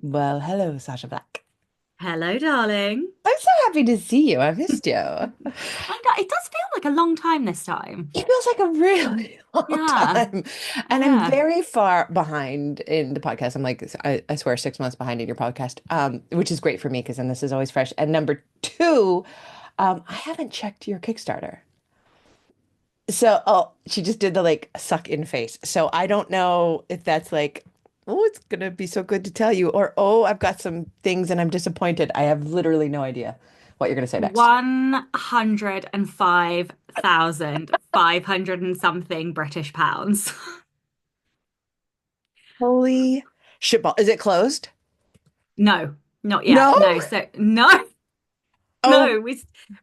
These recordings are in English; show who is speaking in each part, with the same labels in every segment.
Speaker 1: Well, hello, Sasha Black.
Speaker 2: Hello, darling.
Speaker 1: I'm so happy to see you. I missed you.
Speaker 2: I know it does feel like a long time this time.
Speaker 1: It feels like a really long
Speaker 2: Yeah,
Speaker 1: time. And I'm
Speaker 2: yeah.
Speaker 1: very far behind in the podcast. I'm like, I swear, 6 months behind in your podcast, which is great for me because then this is always fresh. And number two, I haven't checked your Kickstarter. So, oh, she just did the like suck in face. So I don't know if that's like, oh, it's gonna be so good to tell you, or oh, I've got some things and I'm disappointed. I have literally no idea what you're gonna say next.
Speaker 2: 105,500 and something British pounds.
Speaker 1: Holy shitball. Is it closed?
Speaker 2: No, not
Speaker 1: No?
Speaker 2: yet. No, so no,
Speaker 1: Oh,
Speaker 2: no.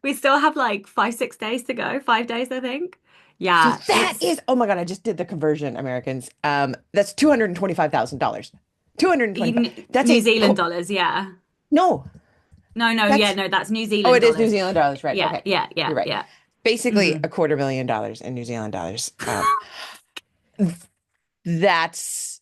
Speaker 2: We still have like 5, 6 days to go. 5 days, I think.
Speaker 1: so
Speaker 2: Yeah,
Speaker 1: that is, oh my God, I just did the conversion, Americans. That's $225,000. 225. That's
Speaker 2: New
Speaker 1: a,
Speaker 2: Zealand dollars. Yeah.
Speaker 1: no,
Speaker 2: No, no, yeah,
Speaker 1: that's,
Speaker 2: no, that's New
Speaker 1: oh,
Speaker 2: Zealand
Speaker 1: it is New
Speaker 2: dollars.
Speaker 1: Zealand dollars, right?
Speaker 2: Yeah,
Speaker 1: Okay.
Speaker 2: yeah, yeah,
Speaker 1: You're right.
Speaker 2: yeah.
Speaker 1: Basically
Speaker 2: hmm
Speaker 1: $250,000 in New Zealand dollars. That's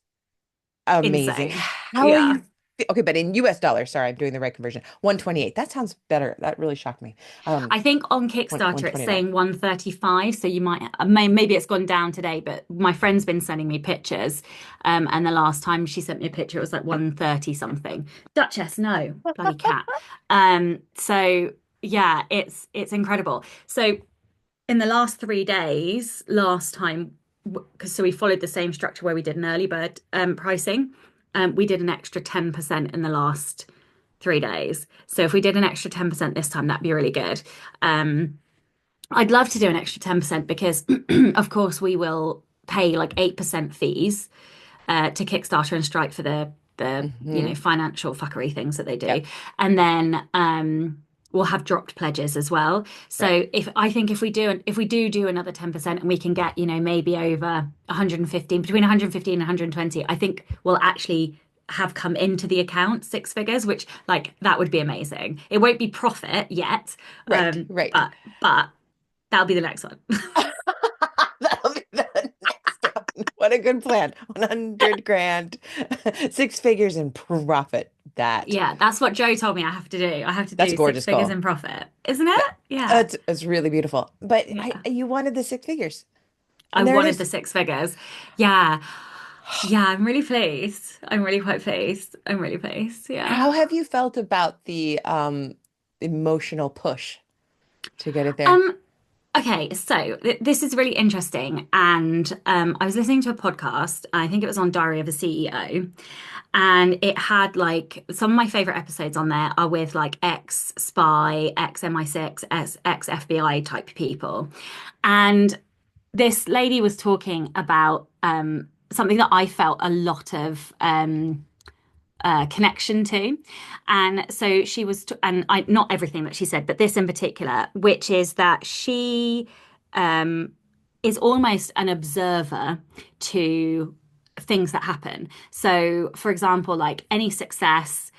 Speaker 1: amazing.
Speaker 2: Insane.
Speaker 1: How are
Speaker 2: Yeah.
Speaker 1: you? Okay, but in US dollars, sorry, I'm doing the right conversion. 128. That sounds better. That really shocked me.
Speaker 2: I think on
Speaker 1: One
Speaker 2: Kickstarter it's
Speaker 1: 129.
Speaker 2: saying 135, so you might maybe it's gone down today, but my friend's been sending me pictures, and the last time she sent me a picture it was like 130 something. Duchess, no, bloody cat. So yeah, it's incredible. So in the last 3 days, last time, because so we followed the same structure where we did an early bird pricing, we did an extra 10% in the last 3 days. So if we did an extra 10% this time, that'd be really good. Um, I'd love to do an extra 10% because, of course, we will pay like 8% fees to Kickstarter and Strike for the
Speaker 1: Hmm.
Speaker 2: financial fuckery things that they do,
Speaker 1: Yep.
Speaker 2: and then we'll have dropped pledges as well.
Speaker 1: Right.
Speaker 2: So if we do another 10% and we can get maybe over 115, between 115 and 120, I think we'll actually have come into the account six figures, which like that would be amazing. It won't be profit yet,
Speaker 1: Right. Right.
Speaker 2: but that'll be the next one.
Speaker 1: That'll be the next one. What a good plan. 100 grand, six figures in profit.
Speaker 2: Yeah, that's what Joe told me I have to do. I have to
Speaker 1: That's a
Speaker 2: do six
Speaker 1: gorgeous
Speaker 2: figures
Speaker 1: goal.
Speaker 2: in profit, isn't it?
Speaker 1: That,
Speaker 2: Yeah.
Speaker 1: it's really beautiful. But
Speaker 2: Yeah.
Speaker 1: you wanted the six figures.
Speaker 2: I
Speaker 1: And there it
Speaker 2: wanted the
Speaker 1: is.
Speaker 2: six figures. Yeah. Yeah, I'm really pleased. I'm really quite pleased. I'm really pleased. Yeah.
Speaker 1: How have you felt about the emotional push to get it there?
Speaker 2: Um, okay, so this is really interesting. And I was listening to a podcast, I think it was on Diary of a CEO, and it had like some of my favorite episodes on there are with like ex spy, ex MI6, ex FBI type people. And this lady was talking about something that I felt a lot of connection to. And so she was, and I, not everything that she said, but this in particular, which is that she um, is almost an observer to things that happen. So, for example, like any success,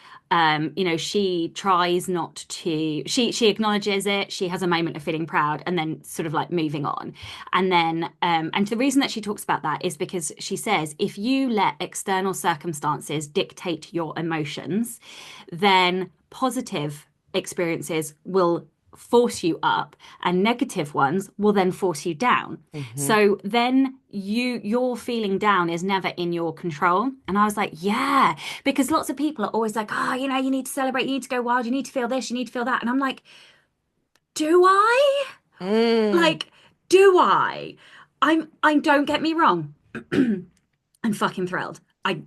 Speaker 2: she tries not to. She acknowledges it. She has a moment of feeling proud, and then sort of like moving on. And the reason that she talks about that is because she says if you let external circumstances dictate your emotions, then positive experiences will force you up and negative ones will then force you down.
Speaker 1: Hmm.
Speaker 2: So then your feeling down is never in your control. And I was like, yeah, because lots of people are always like, oh, you need to celebrate, you need to go wild, you need to feel this, you need to feel that. And I'm like, do I?
Speaker 1: Mm.
Speaker 2: Like, do I? I don't get me wrong. I'm fucking thrilled.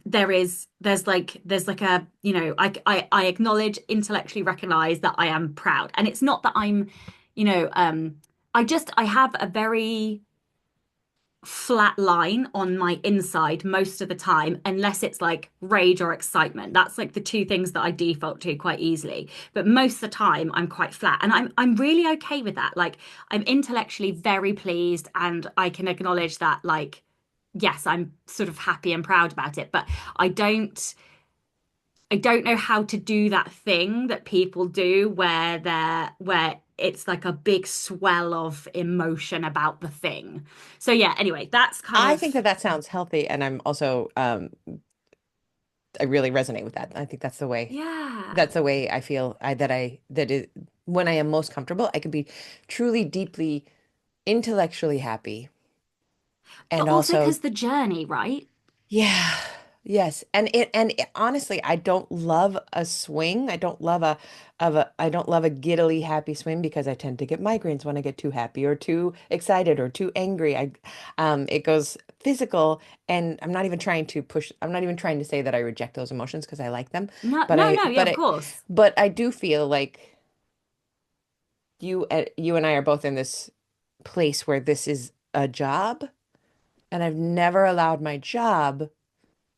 Speaker 2: There's like a, I acknowledge, intellectually recognize that I am proud. And it's not that I'm, you know, um, I have a very flat line on my inside most of the time, unless it's like rage or excitement. That's like the two things that I default to quite easily. But most of the time I'm quite flat. And I'm really okay with that. Like I'm intellectually very pleased and I can acknowledge that like yes, I'm sort of happy and proud about it, but I don't I don't know how to do that thing that people do where it's like a big swell of emotion about the thing. So yeah, anyway, that's kind
Speaker 1: I think
Speaker 2: of
Speaker 1: that that sounds healthy, and I'm also I really resonate with that. I think
Speaker 2: Yeah.
Speaker 1: that's the way I feel that is when I am most comfortable, I can be truly deeply intellectually happy
Speaker 2: But
Speaker 1: and
Speaker 2: also
Speaker 1: also
Speaker 2: because the journey, right?
Speaker 1: yeah. Yes. Honestly, I don't love a swing. I don't love a giddily happy swing because I tend to get migraines when I get too happy or too excited or too angry. It goes physical and I'm not even trying to say that I reject those emotions because I like them,
Speaker 2: No,
Speaker 1: but
Speaker 2: no, no. Yeah, of course.
Speaker 1: I do feel like you and I are both in this place where this is a job and I've never allowed my job.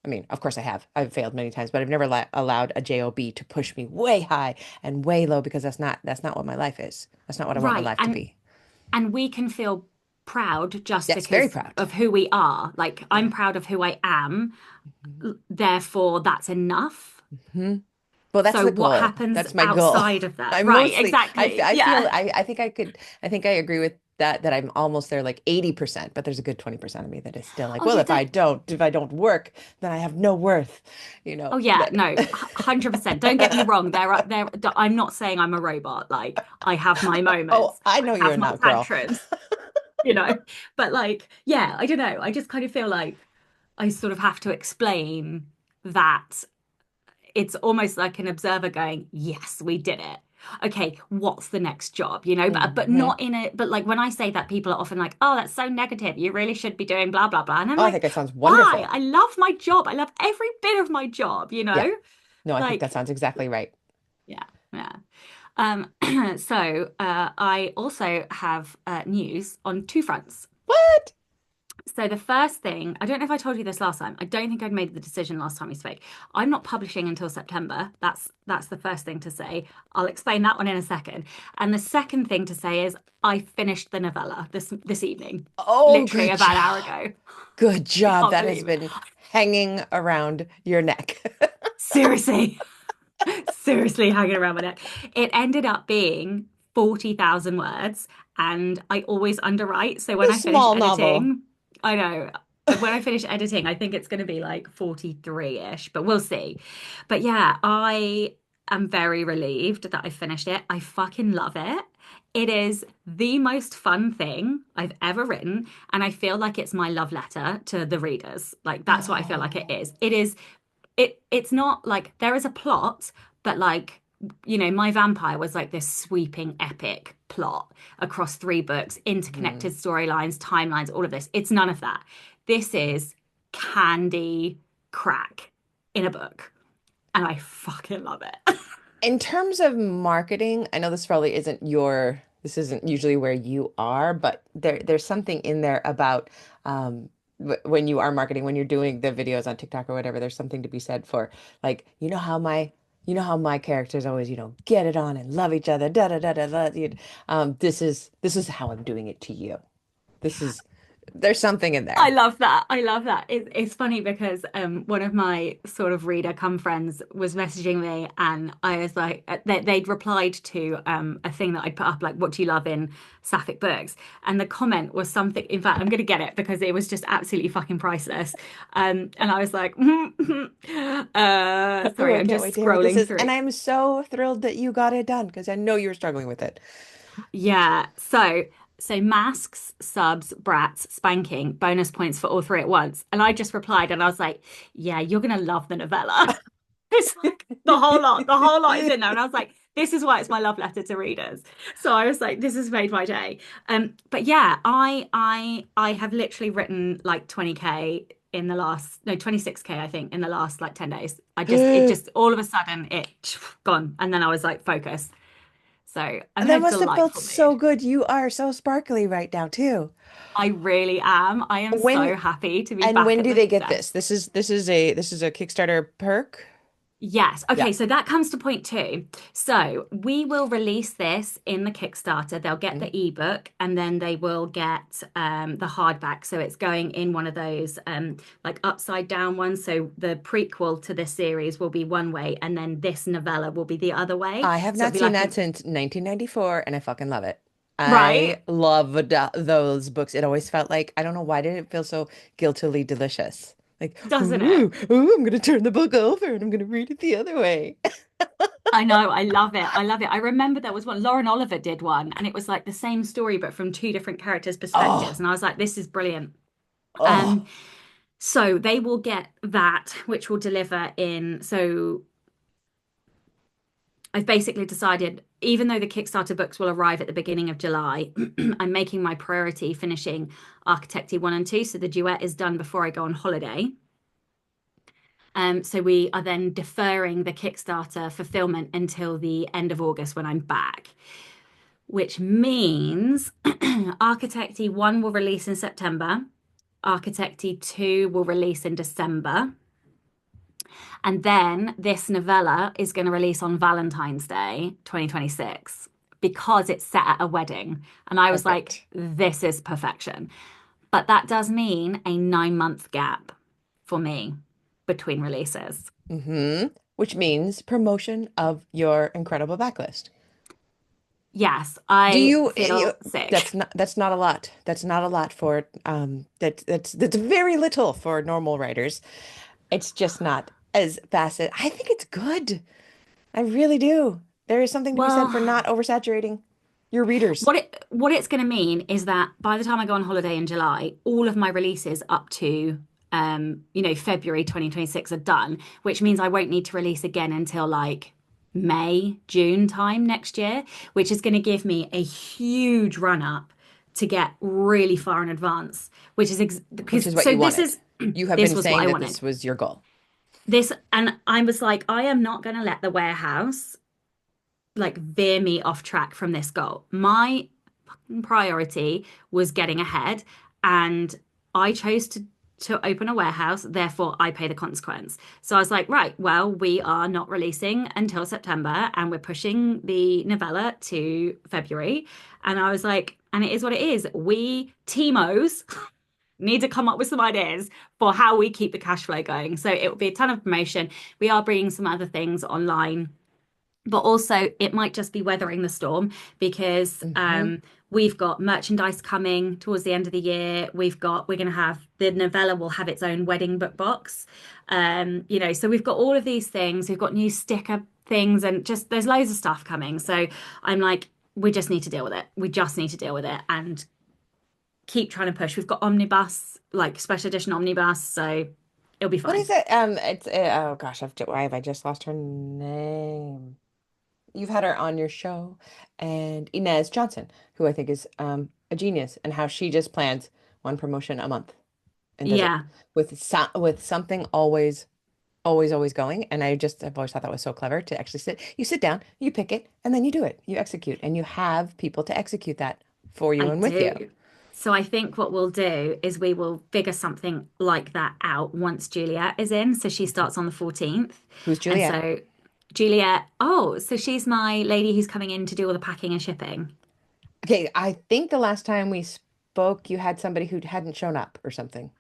Speaker 1: I mean, of course I have. I've failed many times, but I've never allowed a job to push me way high and way low because that's not what my life is. That's not what I want my
Speaker 2: Right.
Speaker 1: life to be.
Speaker 2: And we can feel proud just
Speaker 1: Yes, very
Speaker 2: because
Speaker 1: proud.
Speaker 2: of who we are. Like I'm
Speaker 1: Yeah.
Speaker 2: proud of who I am,
Speaker 1: Mhm.
Speaker 2: therefore that's enough.
Speaker 1: Mhm. Well, that's
Speaker 2: So
Speaker 1: the
Speaker 2: what
Speaker 1: goal.
Speaker 2: happens
Speaker 1: That's my goal.
Speaker 2: outside of that?
Speaker 1: I
Speaker 2: Right,
Speaker 1: mostly,
Speaker 2: exactly.
Speaker 1: I feel,
Speaker 2: Yeah.
Speaker 1: I think I agree with that I'm almost there like 80%, but there's a good 20% of me that is still like,
Speaker 2: Oh
Speaker 1: well,
Speaker 2: yeah, don't
Speaker 1: if I don't work, then I have no worth,
Speaker 2: oh yeah,
Speaker 1: that.
Speaker 2: no, 100%. Don't get me wrong. I'm not saying I'm a robot. Like I have my
Speaker 1: Oh,
Speaker 2: moments.
Speaker 1: I
Speaker 2: I
Speaker 1: know you're
Speaker 2: have my
Speaker 1: not, girl.
Speaker 2: tantrums, you know. But like, yeah, I don't know. I just kind of feel like I sort of have to explain that it's almost like an observer going, yes, we did it. Okay, what's the next job? But
Speaker 1: Hmm.
Speaker 2: not in it. But like when I say that, people are often like, oh, that's so negative. You really should be doing blah blah blah. And I'm
Speaker 1: Oh, I
Speaker 2: like,
Speaker 1: think it sounds
Speaker 2: why?
Speaker 1: wonderful.
Speaker 2: I love my job. I love every bit of my job,
Speaker 1: Yeah. No, I think that
Speaker 2: Like,
Speaker 1: sounds exactly right.
Speaker 2: yeah, yeah. Um, I also have news on two fronts.
Speaker 1: What?
Speaker 2: So the first thing, I don't know if I told you this last time. I don't think I'd made the decision last time we spoke. I'm not publishing until September. That's the first thing to say. I'll explain that one in a second. And the second thing to say is I finished the novella this evening,
Speaker 1: Oh,
Speaker 2: literally
Speaker 1: good
Speaker 2: about
Speaker 1: job.
Speaker 2: an hour ago.
Speaker 1: Good
Speaker 2: I
Speaker 1: job.
Speaker 2: can't
Speaker 1: That has
Speaker 2: believe it.
Speaker 1: been hanging around your neck.
Speaker 2: Seriously, seriously hanging around my neck. It ended up being 40,000 words, and I always underwrite. So when
Speaker 1: A
Speaker 2: I finish
Speaker 1: small novel.
Speaker 2: editing, I know when I finish editing, I think it's going to be like 43-ish, but we'll see. But yeah, I am very relieved that I finished it. I fucking love it. It is the most fun thing I've ever written, and I feel like it's my love letter to the readers. Like that's what I feel like it
Speaker 1: Oh.
Speaker 2: is. It's not like there is a plot, but like my vampire was like this sweeping epic plot across three books, interconnected
Speaker 1: Mhm.
Speaker 2: storylines, timelines, all of this. It's none of that. This is candy crack in a book, and I fucking love it.
Speaker 1: In terms of marketing, I know this isn't usually where you are, but there's something in there about when you are marketing, when you're doing the videos on TikTok or whatever, there's something to be said for like, you know how my characters always, get it on and love each other, da da da da da. This is how I'm doing it to you. This is There's something in
Speaker 2: I
Speaker 1: there.
Speaker 2: love that. I love that. It's funny because one of my sort of reader come friends was messaging me, and I was like, they'd replied to a thing that I'd put up, like, "What do you love in sapphic books?" And the comment was something. In fact, I'm going to get it because it was just absolutely fucking priceless. And I was like,
Speaker 1: Oh,
Speaker 2: sorry,
Speaker 1: I
Speaker 2: I'm
Speaker 1: can't wait
Speaker 2: just
Speaker 1: to hear what this
Speaker 2: scrolling
Speaker 1: is.
Speaker 2: through.
Speaker 1: And I'm so thrilled that you got it done because I know you were struggling with it.
Speaker 2: Yeah. So masks, subs, brats, spanking, bonus points for all three at once. And I just replied and I was like, yeah, you're gonna love the novella. It's like the whole lot is in there. And I was like, this is why it's my love letter to readers. So I was like, this has made my day. But yeah, I have literally written like 20K in the last, no, 26K, I think, in the last like 10 days. It just all of a sudden it gone. And then I was like, focus. So I'm in
Speaker 1: That
Speaker 2: a
Speaker 1: must have felt
Speaker 2: delightful
Speaker 1: so
Speaker 2: mood.
Speaker 1: good. You are so sparkly right now too.
Speaker 2: I really am. I am
Speaker 1: When
Speaker 2: so happy to be
Speaker 1: and
Speaker 2: back
Speaker 1: when
Speaker 2: at
Speaker 1: do
Speaker 2: the
Speaker 1: they get
Speaker 2: desk.
Speaker 1: this? This is a Kickstarter perk.
Speaker 2: Yes.
Speaker 1: Yeah.
Speaker 2: Okay. So that comes to point two. So we will release this in the Kickstarter. They'll get
Speaker 1: Mhm.
Speaker 2: the ebook and then they will get the hardback. So it's going in one of those like upside down ones. So the prequel to this series will be one way and then this novella will be the other way.
Speaker 1: I have
Speaker 2: So it'll
Speaker 1: not
Speaker 2: be
Speaker 1: seen
Speaker 2: like
Speaker 1: that
Speaker 2: an
Speaker 1: since 1994 and I fucking love it. I
Speaker 2: right.
Speaker 1: love those books. It always felt like I don't know why did it feel so guiltily delicious. Like,
Speaker 2: doesn't it?
Speaker 1: ooh, ooh, I'm gonna turn the book over and I'm gonna read it the other way.
Speaker 2: I know, I love it. I love it. I remember there was one, Lauren Oliver did one, and it was like the same story, but from two different characters' perspectives.
Speaker 1: Oh,
Speaker 2: And I was like, this is brilliant.
Speaker 1: oh,
Speaker 2: Um, so they will get that, which will deliver in. So I've basically decided, even though the Kickstarter books will arrive at the beginning of July, I'm making my priority finishing Architecty 1 and 2. So the duet is done before I go on holiday. So we are then deferring the Kickstarter fulfillment until the end of August when I'm back, which means Architecty 1 will release in September, Architecty 2 will release in December, and then this novella is going to release on Valentine's Day 2026 because it's set at a wedding. And I was like,
Speaker 1: perfect.
Speaker 2: this is perfection. But that does mean a 9 month gap for me between releases.
Speaker 1: Mm-hmm. Which means promotion of your incredible backlist.
Speaker 2: Yes,
Speaker 1: Do
Speaker 2: I
Speaker 1: you,
Speaker 2: feel sick.
Speaker 1: that's not a lot. That's not a lot for that's very little for normal writers. It's just not as fast as I think it's good. I really do. There is something to be said
Speaker 2: Well,
Speaker 1: for not oversaturating your readers.
Speaker 2: what it's going to mean is that by the time I go on holiday in July, all of my releases up to February 2026 are done, which means I won't need to release again until like May, June time next year, which is going to give me a huge run up to get really far in advance, which is
Speaker 1: Which
Speaker 2: because
Speaker 1: is what
Speaker 2: so
Speaker 1: you
Speaker 2: this
Speaker 1: wanted.
Speaker 2: is
Speaker 1: You have
Speaker 2: this
Speaker 1: been
Speaker 2: was what
Speaker 1: saying
Speaker 2: I
Speaker 1: that this
Speaker 2: wanted.
Speaker 1: was your goal.
Speaker 2: This and I was like, I am not going to let the warehouse like veer me off track from this goal. My priority was getting ahead, and I chose to open a warehouse, therefore I pay the consequence. So I was like, right, well, we are not releasing until September and we're pushing the novella to February. And I was like, and it is what it is. We Timos need to come up with some ideas for how we keep the cash flow going. So it will be a ton of promotion. We are bringing some other things online, but also it might just be weathering the storm because
Speaker 1: Hmm.
Speaker 2: we've got merchandise coming towards the end of the year. We're going to have the novella will have its own wedding book box. So we've got all of these things. We've got new sticker things and just there's loads of stuff coming. So I'm like, we just need to deal with it. We just need to deal with it and keep trying to push. We've got omnibus, like special edition omnibus, so it'll be
Speaker 1: What is
Speaker 2: fine.
Speaker 1: it? It's oh gosh, why have I just lost her name? You've had her on your show, and Inez Johnson, who I think is a genius, and how she just plans one promotion a month and does it
Speaker 2: Yeah,
Speaker 1: with something always going. And I've always thought that was so clever to actually sit down, you pick it, and then you do it, you execute, and you have people to execute that for you
Speaker 2: I
Speaker 1: and with you.
Speaker 2: do. So I think what we'll do is we will figure something like that out once Juliet is in. So she starts on the 14th.
Speaker 1: Who's
Speaker 2: And
Speaker 1: Juliet?
Speaker 2: so Juliet, oh, so she's my lady who's coming in to do all the packing and shipping.
Speaker 1: Okay, I think the last time we spoke, you had somebody who hadn't shown up or something.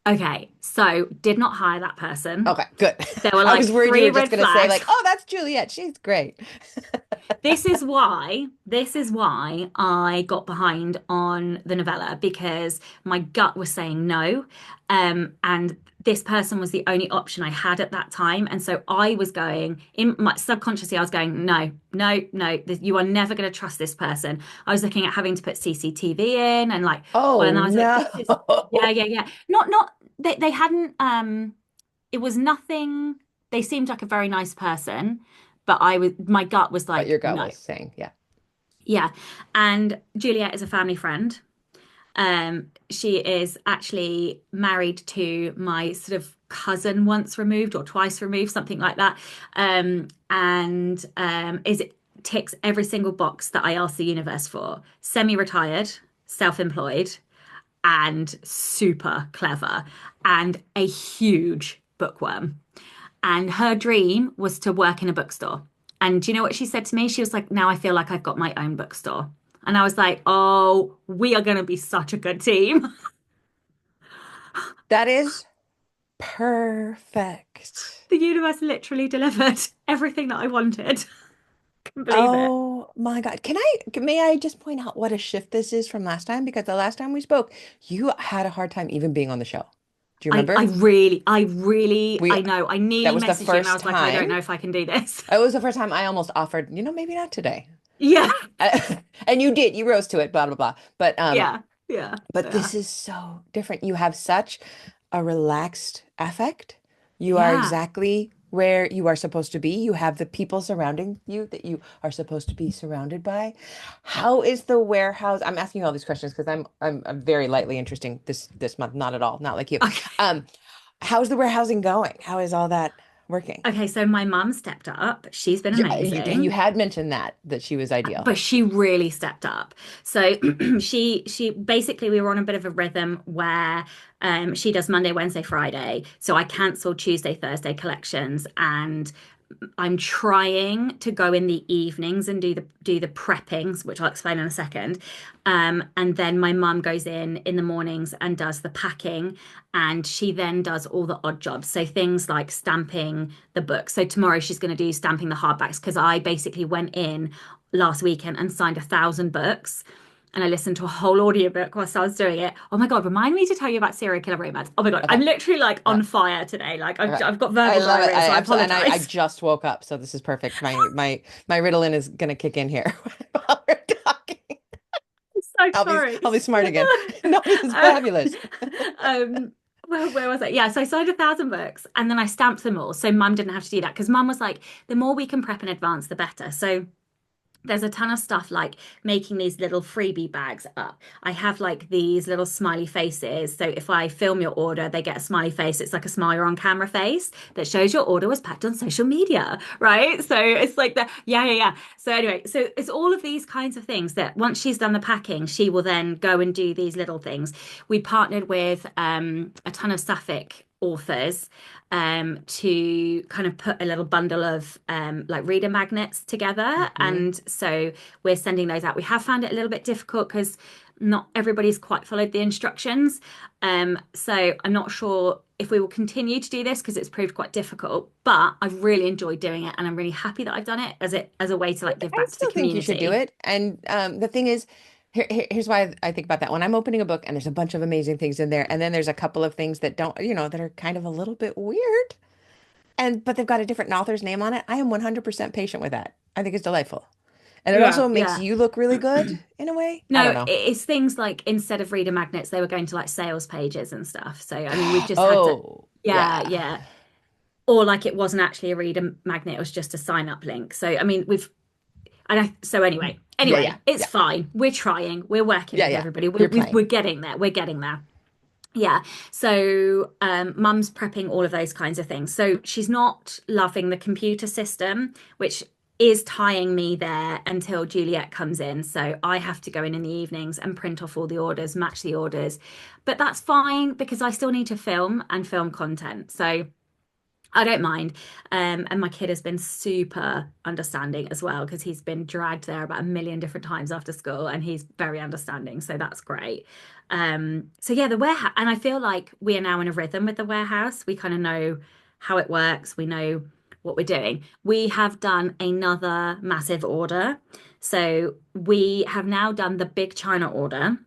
Speaker 2: Okay, so did not hire that person.
Speaker 1: Okay, good.
Speaker 2: There were
Speaker 1: I
Speaker 2: like
Speaker 1: was worried you
Speaker 2: three
Speaker 1: were just
Speaker 2: red
Speaker 1: gonna say
Speaker 2: flags.
Speaker 1: like, "Oh, that's Juliet. She's great."
Speaker 2: This is why I got behind on the novella because my gut was saying no. And this person was the only option I had at that time. And so I was going in my subconsciously, I was going, no, no, no, you are never going to trust this person. I was looking at having to put CCTV in and like,
Speaker 1: Oh
Speaker 2: and I was like,
Speaker 1: no.
Speaker 2: this is, yeah, yeah, yeah. Not, they hadn't, it was nothing. They seemed like a very nice person, but my gut was
Speaker 1: But
Speaker 2: like,
Speaker 1: your gut
Speaker 2: no.
Speaker 1: was saying, yeah.
Speaker 2: Yeah. And Juliet is a family friend. She is actually married to my sort of cousin once removed or twice removed, something like that. And is ticks every single box that I asked the universe for. Semi-retired, self-employed, and super clever, and a huge bookworm. And her dream was to work in a bookstore. And do you know what she said to me? She was like, now I feel like I've got my own bookstore. And I was like, oh, we are going to be such a good team.
Speaker 1: That is perfect.
Speaker 2: The universe literally delivered everything that I wanted. Couldn't believe it.
Speaker 1: Oh my God. May I just point out what a shift this is from last time? Because the last time we spoke, you had a hard time even being on the show. Do you remember?
Speaker 2: I
Speaker 1: We
Speaker 2: know. I
Speaker 1: That
Speaker 2: nearly
Speaker 1: was the
Speaker 2: messaged you and I
Speaker 1: first
Speaker 2: was like, I don't
Speaker 1: time.
Speaker 2: know if I can do this.
Speaker 1: It was the first time I almost offered, maybe not today.
Speaker 2: Yeah,
Speaker 1: And you did. You rose to it, blah blah blah.
Speaker 2: yeah, yeah,
Speaker 1: But
Speaker 2: yeah,
Speaker 1: this is so different. You have such a relaxed affect. You are
Speaker 2: yeah.
Speaker 1: exactly where you are supposed to be. You have the people surrounding you that you are supposed to be surrounded by. How is the warehouse? I'm asking you all these questions because I'm very lightly interesting this month. Not at all. Not like you.
Speaker 2: Okay.
Speaker 1: Um, how's the warehousing going? How is all that working?
Speaker 2: Okay, so my mum stepped up. She's been
Speaker 1: You
Speaker 2: amazing.
Speaker 1: had mentioned that she was ideal.
Speaker 2: But she really stepped up. So she basically we were on a bit of a rhythm where she does Monday, Wednesday, Friday. So I cancelled Tuesday, Thursday collections and I'm trying to go in the evenings and do the preppings, which I'll explain in a second. And then my mum goes in the mornings and does the packing, and she then does all the odd jobs. So things like stamping the book. So tomorrow she's going to do stamping the hardbacks because I basically went in last weekend and signed 1,000 books. And I listened to a whole audiobook whilst I was doing it. Oh my God, remind me to tell you about serial killer romance. Oh my God, I'm
Speaker 1: Okay.
Speaker 2: literally like
Speaker 1: Uh,
Speaker 2: on fire today. Like
Speaker 1: okay.
Speaker 2: I've got
Speaker 1: I
Speaker 2: verbal
Speaker 1: love it.
Speaker 2: diarrhea, so I
Speaker 1: And I
Speaker 2: apologize.
Speaker 1: just woke up, so this is perfect. My Ritalin is gonna kick in here while we're talking.
Speaker 2: So sorry.
Speaker 1: I'll be smart again. No, this is
Speaker 2: Uh,
Speaker 1: fabulous.
Speaker 2: um, where was it? Yeah, so I signed 1,000 books and then I stamped them all. So mum didn't have to do that because mum was like, the more we can prep in advance, the better. So there's a ton of stuff like making these little freebie bags up. I have like these little smiley faces. So if I film your order, they get a smiley face. It's like a smile on camera face that shows your order was packed on social media, right? So it's like the yeah. So anyway, so it's all of these kinds of things that once she's done the packing, she will then go and do these little things. We partnered with a ton of Sapphic authors to kind of put a little bundle of like reader magnets together.
Speaker 1: Hmm.
Speaker 2: And so we're sending those out. We have found it a little bit difficult because not everybody's quite followed the instructions. So I'm not sure if we will continue to do this because it's proved quite difficult, but I've really enjoyed doing it and I'm really happy that I've done it as a way to like give
Speaker 1: I
Speaker 2: back to the
Speaker 1: still think you should do
Speaker 2: community.
Speaker 1: it. And the thing is, here's why I think about that. When I'm opening a book and there's a bunch of amazing things in there, and then there's a couple of things that don't, that are kind of a little bit weird, but they've got a different author's name on it. I am 100% patient with that. I think it's delightful. And it
Speaker 2: Yeah,
Speaker 1: also makes
Speaker 2: yeah.
Speaker 1: you look really good in a way. I don't
Speaker 2: No,
Speaker 1: know.
Speaker 2: it's things like instead of reader magnets, they were going to like sales pages and stuff. So, I mean, we've just had to,
Speaker 1: Oh,
Speaker 2: yeah,
Speaker 1: yeah.
Speaker 2: yeah. Or like it wasn't actually a reader magnet, it was just a sign up link. So, I mean, so
Speaker 1: Yeah, yeah,
Speaker 2: it's
Speaker 1: yeah.
Speaker 2: fine. We're trying, we're working
Speaker 1: Yeah,
Speaker 2: with
Speaker 1: yeah.
Speaker 2: everybody.
Speaker 1: You're playing.
Speaker 2: We're getting there. We're getting there. Yeah. So, mum's prepping all of those kinds of things. So she's not loving the computer system, which is tying me there until Juliet comes in. So I have to go in the evenings and print off all the orders, match the orders. But that's fine because I still need to film and film content. So I don't mind. And my kid has been super understanding as well because he's been dragged there about a million different times after school and he's very understanding. So that's great. So yeah, the warehouse, and I feel like we are now in a rhythm with the warehouse. We kind of know how it works. We know what we're doing. We have done another massive order. So we have now done the big China order,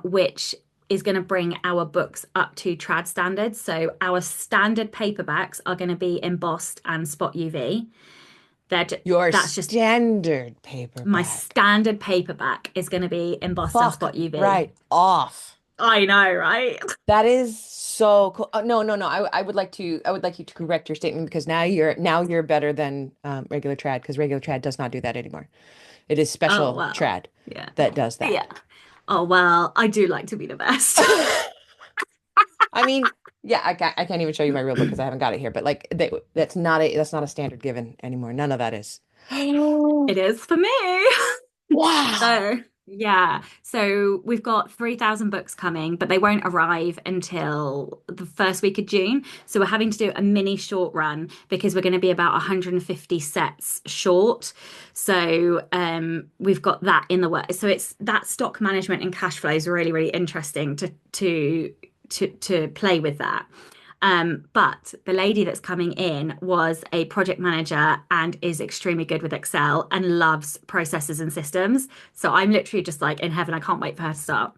Speaker 2: which is going to bring our books up to trad standards. So our standard paperbacks are going to be embossed and spot UV. They're,
Speaker 1: Your
Speaker 2: that's just
Speaker 1: standard
Speaker 2: my
Speaker 1: paperback.
Speaker 2: standard paperback is going to be embossed and
Speaker 1: Fuck
Speaker 2: spot UV.
Speaker 1: right off.
Speaker 2: I know, right?
Speaker 1: That is so cool. No, no, no. I would like you to correct your statement because now you're better than regular trad because regular trad does not do that anymore. It is
Speaker 2: Oh,
Speaker 1: special
Speaker 2: well.
Speaker 1: trad
Speaker 2: Yeah.
Speaker 1: that does
Speaker 2: Yeah.
Speaker 1: that.
Speaker 2: Oh, well, I do like to be the best.
Speaker 1: I mean, yeah, I can't even show you my real book because I haven't got it here. But like that's not a standard given anymore. None of that is.
Speaker 2: It is for me.
Speaker 1: Wow.
Speaker 2: So, yeah. So we've got 3,000 books coming, but they won't arrive until the first week of June. So we're having to do a mini short run because we're going to be about 150 sets short. So we've got that in the work. So it's that stock management and cash flow is really, really interesting to play with that. But the lady that's coming in was a project manager and is extremely good with Excel and loves processes and systems. So I'm literally just like in heaven. I can't wait for her to start.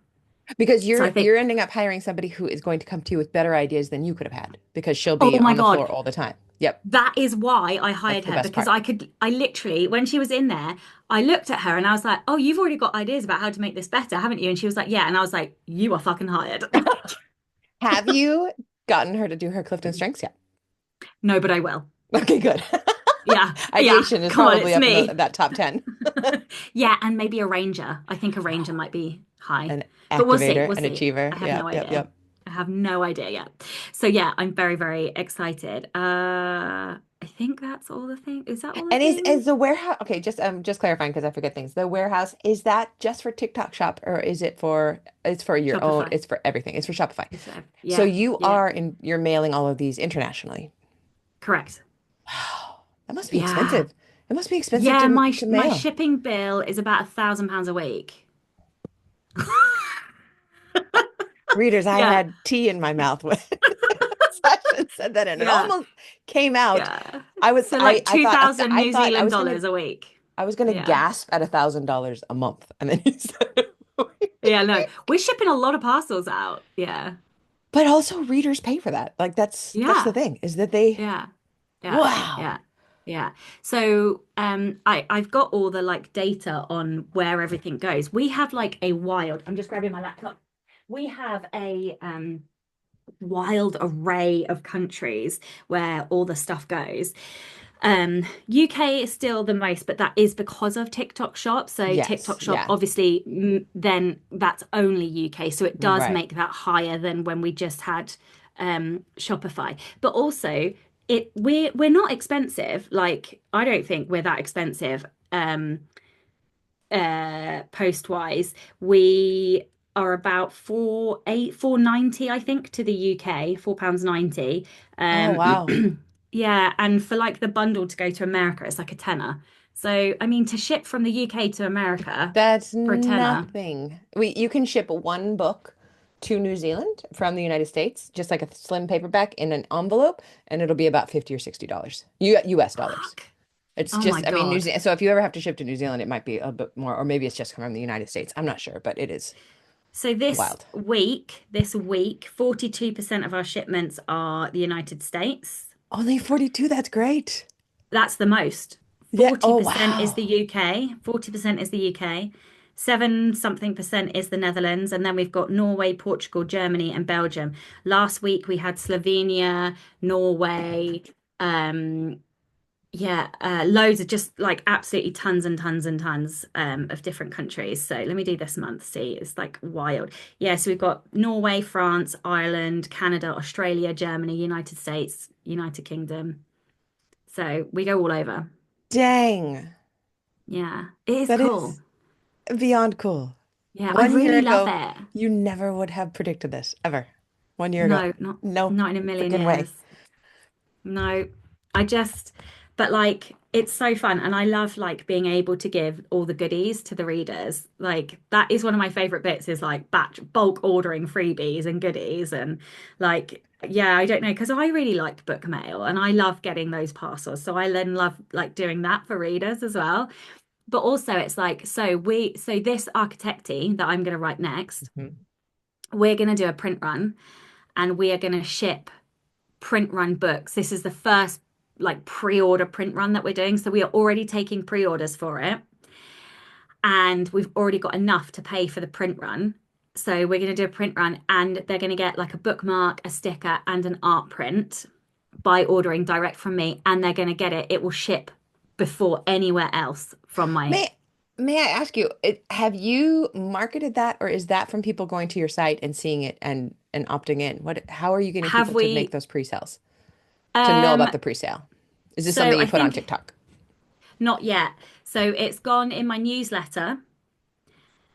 Speaker 1: Because
Speaker 2: So
Speaker 1: you're
Speaker 2: I think,
Speaker 1: you're ending up hiring somebody who is going to come to you with better ideas than you could have had because she'll
Speaker 2: oh
Speaker 1: be
Speaker 2: my
Speaker 1: on the
Speaker 2: God,
Speaker 1: floor all the time. Yep,
Speaker 2: that is why I
Speaker 1: that's
Speaker 2: hired
Speaker 1: the
Speaker 2: her
Speaker 1: best
Speaker 2: because
Speaker 1: part.
Speaker 2: I literally, when she was in there, I looked at her and I was like, oh, you've already got ideas about how to make this better, haven't you? And she was like, yeah. And I was like, you are fucking hired.
Speaker 1: Have you gotten her to do her Clifton Strengths yet?
Speaker 2: No, but I will.
Speaker 1: Okay, good.
Speaker 2: Yeah. Yeah.
Speaker 1: Ideation is
Speaker 2: Come on,
Speaker 1: probably
Speaker 2: it's
Speaker 1: up in
Speaker 2: me.
Speaker 1: that top 10.
Speaker 2: Yeah. And maybe a ranger. I think a ranger might be high,
Speaker 1: An
Speaker 2: but we'll see.
Speaker 1: activator,
Speaker 2: We'll
Speaker 1: an
Speaker 2: see.
Speaker 1: achiever.
Speaker 2: I have no
Speaker 1: Yep, yep,
Speaker 2: idea.
Speaker 1: yep.
Speaker 2: I have no idea yet. So yeah, I'm very, very excited. I think that's all the things. Is that all the
Speaker 1: And is
Speaker 2: things?
Speaker 1: the warehouse okay, just clarifying because I forget things. The warehouse, is that just for TikTok shop or is it for it's for your own,
Speaker 2: Shopify.
Speaker 1: it's for everything. It's for Shopify. So
Speaker 2: Yeah.
Speaker 1: you
Speaker 2: Yeah.
Speaker 1: are you're mailing all of these internationally.
Speaker 2: Correct.
Speaker 1: Wow. That must be
Speaker 2: Yeah.
Speaker 1: expensive. It must be expensive
Speaker 2: Yeah,
Speaker 1: to
Speaker 2: my
Speaker 1: mail.
Speaker 2: shipping bill is about £1,000 a week.
Speaker 1: Readers, I
Speaker 2: Yeah.
Speaker 1: had tea in my mouth when Sacha said that and it
Speaker 2: Yeah.
Speaker 1: almost came out.
Speaker 2: Yeah.
Speaker 1: I was
Speaker 2: So like
Speaker 1: I thought
Speaker 2: 2000
Speaker 1: I
Speaker 2: New
Speaker 1: thought
Speaker 2: Zealand dollars a week.
Speaker 1: I was gonna
Speaker 2: Yeah.
Speaker 1: gasp at $1,000 a month, and then you said,
Speaker 2: Yeah, no. We're shipping a lot of parcels out. Yeah.
Speaker 1: but also readers pay for that. Like that's the
Speaker 2: Yeah.
Speaker 1: thing is that they
Speaker 2: Yeah. Yeah.
Speaker 1: wow.
Speaker 2: Yeah. Yeah. So I've got all the like data on where everything goes. We have like a wild, I'm just grabbing my laptop. We have a wild array of countries where all the stuff goes. UK is still the most, but that is because of TikTok Shop. So
Speaker 1: Yes,
Speaker 2: TikTok Shop,
Speaker 1: yeah,
Speaker 2: obviously, then that's only UK. So it does
Speaker 1: right.
Speaker 2: make that higher than when we just had Shopify. But also, we're not expensive. Like I don't think we're that expensive. Post wise, we are about 490, I think, to the UK, £4.90.
Speaker 1: Oh
Speaker 2: Um,
Speaker 1: wow.
Speaker 2: yeah, and for like the bundle to go to America, it's like a tenner. So, I mean, to ship from the UK to America
Speaker 1: That's
Speaker 2: for a tenner.
Speaker 1: nothing. You can ship one book to New Zealand from the United States, just like a slim paperback in an envelope, and it'll be about 50 or $60. US dollars.
Speaker 2: Fuck.
Speaker 1: It's
Speaker 2: Oh my
Speaker 1: just, I mean, New
Speaker 2: God.
Speaker 1: Zealand. So if you ever have to ship to New Zealand, it might be a bit more, or maybe it's just from the United States. I'm not sure, but it is
Speaker 2: So
Speaker 1: wild.
Speaker 2: this week, 42% of our shipments are the United States.
Speaker 1: Only 42, that's great.
Speaker 2: That's the most.
Speaker 1: Yeah. Oh,
Speaker 2: 40% is the
Speaker 1: wow.
Speaker 2: UK. 40% is the UK. Seven something percent is the Netherlands. And then we've got Norway, Portugal, Germany, and Belgium. Last week we had Slovenia, Norway, um, yeah, loads of just like absolutely tons and tons and tons of different countries. So let me do this month. See, it's like wild. Yeah, so we've got Norway, France, Ireland, Canada, Australia, Germany, United States, United Kingdom. So we go all over.
Speaker 1: Dang.
Speaker 2: Yeah, it is
Speaker 1: That
Speaker 2: cool.
Speaker 1: is beyond cool.
Speaker 2: Yeah, I
Speaker 1: 1 year
Speaker 2: really love
Speaker 1: ago,
Speaker 2: it.
Speaker 1: you never would have predicted this, ever. 1 year ago.
Speaker 2: No,
Speaker 1: No
Speaker 2: not in a million
Speaker 1: freaking way.
Speaker 2: years. No, I just, but like it's so fun and I love like being able to give all the goodies to the readers. Like that is one of my favorite bits is like batch bulk ordering freebies and goodies and like yeah, I don't know because I really like book mail and I love getting those parcels. So I then love like doing that for readers as well. But also it's like so this architecty that I'm going to write next,
Speaker 1: Mhm.
Speaker 2: we're going to do a print run and we are going to ship print run books. This is the first like pre-order print run that we're doing. So we are already taking pre-orders for it. And we've already got enough to pay for the print run. So we're going to do a print run and they're going to get like a bookmark, a sticker, and an art print by ordering direct from me. And they're going to get it. It will ship before anywhere else from my.
Speaker 1: May may I ask you, have you marketed that or is that from people going to your site and seeing it and opting in? How are you getting
Speaker 2: Have
Speaker 1: people to make
Speaker 2: we?
Speaker 1: those pre-sales? To know
Speaker 2: Um,
Speaker 1: about the pre-sale? Is this
Speaker 2: so
Speaker 1: something
Speaker 2: I
Speaker 1: you put on
Speaker 2: think
Speaker 1: TikTok?
Speaker 2: not yet. So it's gone in my newsletter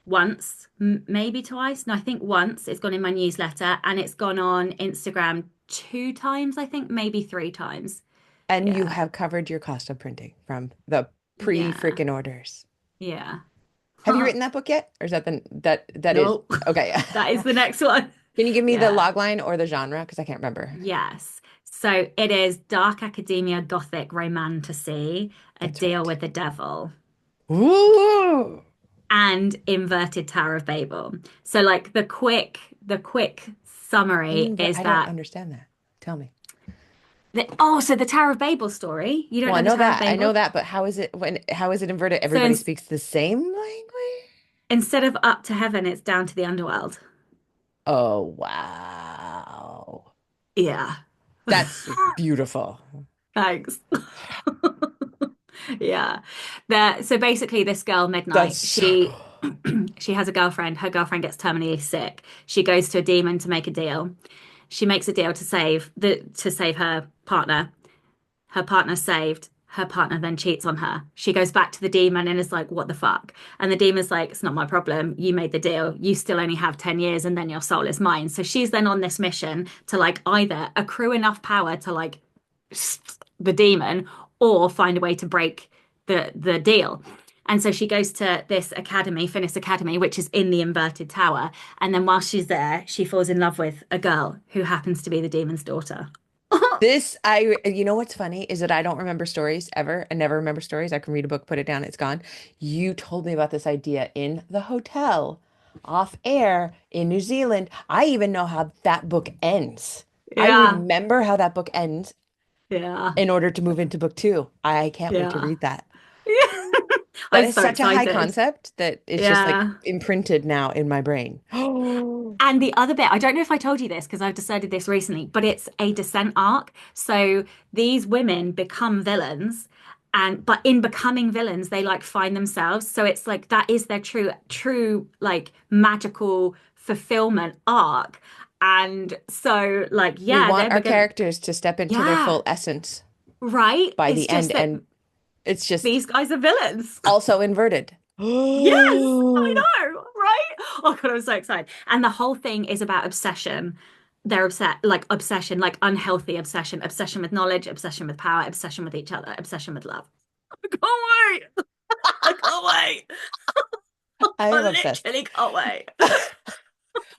Speaker 2: once, maybe twice. No, I think once it's gone in my newsletter and it's gone on Instagram two times, I think, maybe three times.
Speaker 1: And you
Speaker 2: Yeah.
Speaker 1: have covered your cost of printing from the
Speaker 2: Yeah.
Speaker 1: pre-freaking orders.
Speaker 2: Yeah.
Speaker 1: Have you written that book yet? Or is that that is
Speaker 2: No,
Speaker 1: okay.
Speaker 2: that is the next one.
Speaker 1: Can you give me the
Speaker 2: Yeah.
Speaker 1: log line or the genre? Because I can't remember.
Speaker 2: Yes. So it is dark academia, gothic romantasy, a
Speaker 1: That's
Speaker 2: deal
Speaker 1: right.
Speaker 2: with the devil.
Speaker 1: Ooh.
Speaker 2: and inverted Tower of Babel. So like the quick summary is
Speaker 1: I don't
Speaker 2: that
Speaker 1: understand that. Tell me.
Speaker 2: so the Tower of Babel story. You don't
Speaker 1: Well, I
Speaker 2: know the
Speaker 1: know
Speaker 2: Tower of
Speaker 1: that. I know
Speaker 2: Babel?
Speaker 1: that, but how is it inverted?
Speaker 2: So
Speaker 1: Everybody speaks the same language?
Speaker 2: instead of up to heaven, it's down to the underworld.
Speaker 1: Oh, wow.
Speaker 2: Yeah.
Speaker 1: That's beautiful.
Speaker 2: Thanks. Yeah. So basically this girl,
Speaker 1: That's
Speaker 2: Midnight,
Speaker 1: so
Speaker 2: she
Speaker 1: cool.
Speaker 2: she has a girlfriend. Her girlfriend gets terminally sick. She goes to a demon to make a deal. She makes a deal to save her partner. Her partner's saved. Her partner then cheats on her. She goes back to the demon and is like, "What the fuck?" And the demon's like, "It's not my problem. You made the deal. You still only have 10 years and then your soul is mine." So she's then on this mission to like either accrue enough power to like the demon or find a way to break the deal. And so she goes to this academy, Finis Academy, which is in the inverted tower. And then while she's there, she falls in love with a girl who happens to be the demon's daughter.
Speaker 1: You know what's funny is that I don't remember stories ever. I never remember stories. I can read a book, put it down, it's gone. You told me about this idea in the hotel, off air in New Zealand. I even know how that book ends. I
Speaker 2: Yeah,
Speaker 1: remember how that book ends
Speaker 2: yeah,
Speaker 1: in order to move into book two. I can't wait to
Speaker 2: yeah.
Speaker 1: read that.
Speaker 2: Yeah.
Speaker 1: That
Speaker 2: I'm
Speaker 1: is
Speaker 2: so
Speaker 1: such a high
Speaker 2: excited.
Speaker 1: concept that it's just like
Speaker 2: Yeah.
Speaker 1: imprinted now in my brain. Oh,
Speaker 2: And the other bit, I don't know if I told you this because I've decided this recently, but it's a descent arc. So these women become villains and but in becoming villains, they like find themselves. So it's like that is their true like magical fulfillment arc. And so like
Speaker 1: we
Speaker 2: yeah,
Speaker 1: want
Speaker 2: they're
Speaker 1: our
Speaker 2: gonna
Speaker 1: characters to step into their
Speaker 2: yeah,
Speaker 1: full essence
Speaker 2: right?
Speaker 1: by
Speaker 2: It's
Speaker 1: the
Speaker 2: just
Speaker 1: end,
Speaker 2: that
Speaker 1: and it's just
Speaker 2: these guys are villains.
Speaker 1: also inverted.
Speaker 2: Yes, I
Speaker 1: Oh,
Speaker 2: know, right? Oh God, I'm so excited. And the whole thing is about obsession. They're obsession, like unhealthy obsession, obsession with knowledge, obsession with power, obsession with each other, obsession with love. I can't wait. I can't wait.
Speaker 1: I
Speaker 2: I
Speaker 1: am obsessed.
Speaker 2: literally can't wait.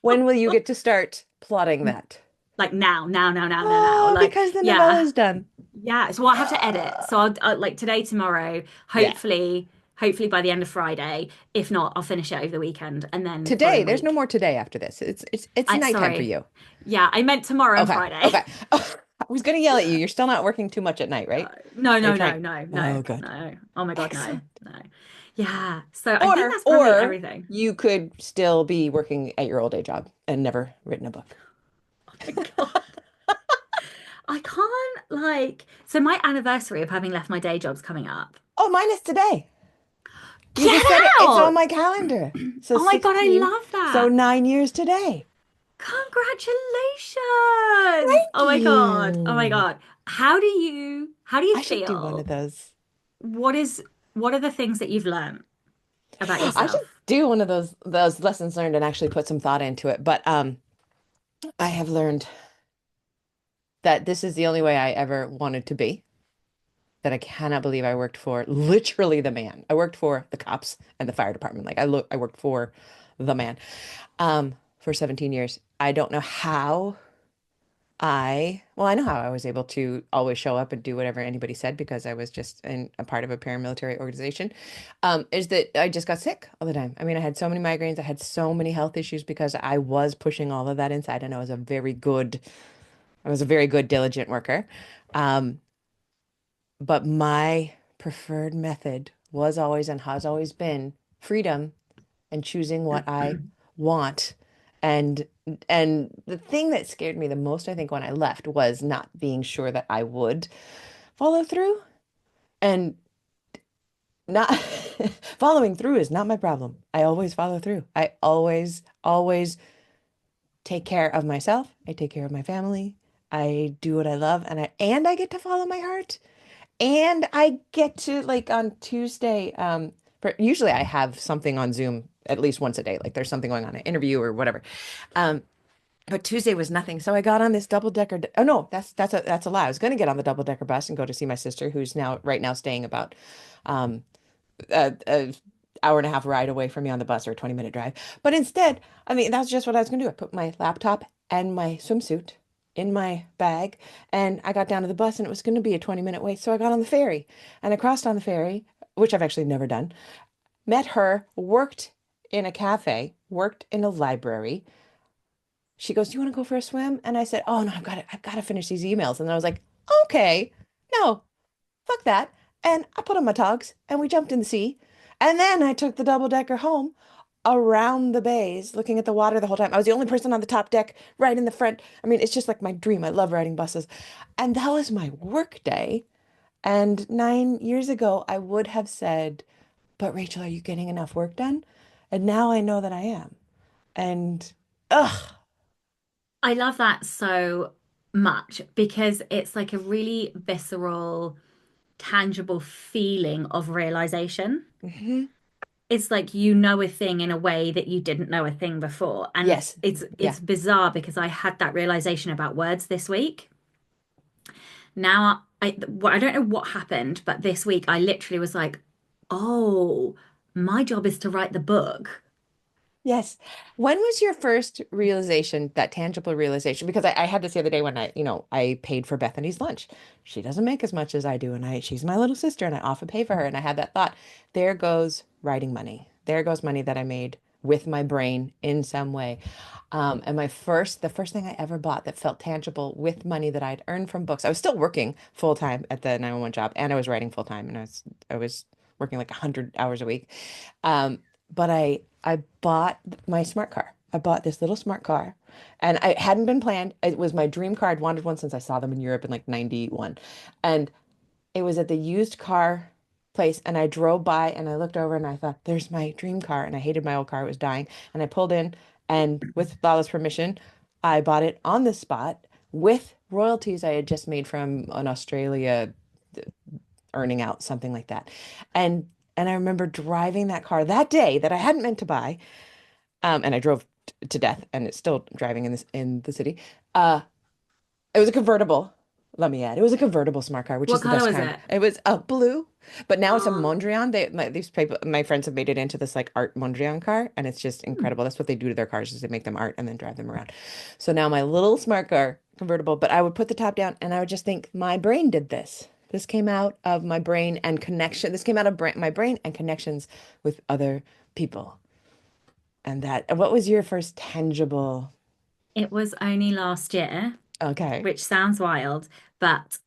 Speaker 1: When will you get to start plotting that?
Speaker 2: Like now.
Speaker 1: Oh,
Speaker 2: Like,
Speaker 1: because the
Speaker 2: yeah,
Speaker 1: novella's done.
Speaker 2: yeah. So I have to edit. So I'll like today, tomorrow,
Speaker 1: Yeah.
Speaker 2: hopefully by the end of Friday. If not, I'll finish it over the weekend and then
Speaker 1: Today,
Speaker 2: following
Speaker 1: there's no
Speaker 2: week.
Speaker 1: more today after this. It's nighttime for
Speaker 2: Sorry.
Speaker 1: you.
Speaker 2: Yeah, I meant tomorrow and
Speaker 1: Okay.
Speaker 2: Friday.
Speaker 1: Okay. Oh, I was gonna yell at you. You're still not working too much at night, right?
Speaker 2: No,
Speaker 1: Are you
Speaker 2: no,
Speaker 1: trying?
Speaker 2: no, no, no,
Speaker 1: Oh, good.
Speaker 2: no. Oh my God, no,
Speaker 1: Excellent.
Speaker 2: no. Yeah. So I think
Speaker 1: Or
Speaker 2: that's probably
Speaker 1: or
Speaker 2: everything.
Speaker 1: you could still be working at your old day job and never written a book.
Speaker 2: Oh my God. I can't so my anniversary of having left my day job's coming up.
Speaker 1: Oh, mine is today. You
Speaker 2: Get
Speaker 1: just said it. It's on
Speaker 2: out!
Speaker 1: my calendar. So
Speaker 2: Oh my God, I
Speaker 1: 16.
Speaker 2: love
Speaker 1: So
Speaker 2: that.
Speaker 1: 9 years today.
Speaker 2: Congratulations.
Speaker 1: Thank
Speaker 2: Oh my God. Oh my
Speaker 1: you.
Speaker 2: God. How do you
Speaker 1: I should do one of
Speaker 2: feel?
Speaker 1: those.
Speaker 2: What is what are the things that you've learned about
Speaker 1: I should
Speaker 2: yourself?
Speaker 1: do one of those lessons learned and actually put some thought into it. But I have learned that this is the only way I ever wanted to be. That I cannot believe I worked for literally the man. I worked for the cops and the fire department. I worked for the man for 17 years. I don't know how I know how I was able to always show up and do whatever anybody said because I was just a part of a paramilitary organization. Is that I just got sick all the time. I mean, I had so many migraines, I had so many health issues because I was pushing all of that inside, and I was a very good, diligent worker. Um, but my preferred method was always and has always been freedom and choosing what I want. And and the thing that scared me the most, I think, when I left was not being sure that I would follow through. And not following through is not my problem. I always follow through. I always take care of myself. I take care of my family. I do what I love, and I get to follow my heart. And I get to like on Tuesday, usually I have something on Zoom at least once a day. Like there's something going on, an interview or whatever. Um, but Tuesday was nothing. So I got on this double decker. Oh no, that's a lie. I was going to get on the double decker bus and go to see my sister, who's right now staying about um a hour and a half ride away from me on the bus or a 20-minute drive. But instead, I mean, that's just what I was going to do. I put my laptop and my swimsuit in my bag and I got down to the bus and it was going to be a 20-minute wait. So I got on the ferry and I crossed on the ferry, which I've actually never done. met her, worked in a cafe, worked in a library. She goes, "Do you want to go for a swim?" And I said, "Oh no, I've got to finish these emails." And I was like, "Okay, no, fuck that." And I put on my togs and we jumped in the sea. And then I took the double decker home around the bays, looking at the water the whole time. I was the only person on the top deck, right in the front. I mean, it's just like my dream. I love riding buses. And that was my work day. And 9 years ago, I would have said, "But Rachel, are you getting enough work done?" And now I know that I am. And ugh,
Speaker 2: I love that so much because it's like a really visceral, tangible feeling of realization.
Speaker 1: mhm.
Speaker 2: It's like you know a thing in a way that you didn't know a thing before. And
Speaker 1: Yes,
Speaker 2: it's
Speaker 1: yeah,
Speaker 2: bizarre because I had that realization about words this week. Now I don't know what happened, but this week I literally was like, "Oh, my job is to write the book."
Speaker 1: yes. When was your first realization, that tangible realization? Because I had this the other day when I paid for Bethany's lunch. She doesn't make as much as I do, and she's my little sister, and I often pay for her. And I had that thought, there goes writing money. There goes money that I made with my brain in some way. And the first thing I ever bought that felt tangible with money that I'd earned from books. I was still working full time at the 911 job, and I was writing full time, and I was working like 100 hours a week. But I bought my smart car. I bought this little smart car, and I hadn't been planned. It was my dream car. I'd wanted one since I saw them in Europe in like 91. And it was at the used car place, and I drove by and I looked over and I thought, there's my dream car. And I hated my old car. It was dying. And I pulled in, and with Lala's permission, I bought it on the spot with royalties I had just made from an Australia earning out, something like that. And I remember driving that car that day that I hadn't meant to buy. And I drove to death, and it's still driving in the city. Uh, it was a convertible. Let me add, it was a convertible smart car, which
Speaker 2: What
Speaker 1: is the
Speaker 2: color
Speaker 1: best
Speaker 2: was
Speaker 1: kind.
Speaker 2: it?
Speaker 1: It was a blue, but now it's a
Speaker 2: Oh,
Speaker 1: Mondrian. These people, my friends have made it into this like art Mondrian car, and it's just
Speaker 2: hmm.
Speaker 1: incredible. That's what they do to their cars, is they make them art and then drive them around. So now my little smart car convertible, but I would put the top down and I would just think, my brain did this. This came out of my brain and connection. This came out of my brain and connections with other people. And what was your first tangible?
Speaker 2: It was only last year,
Speaker 1: Okay.
Speaker 2: which sounds wild, but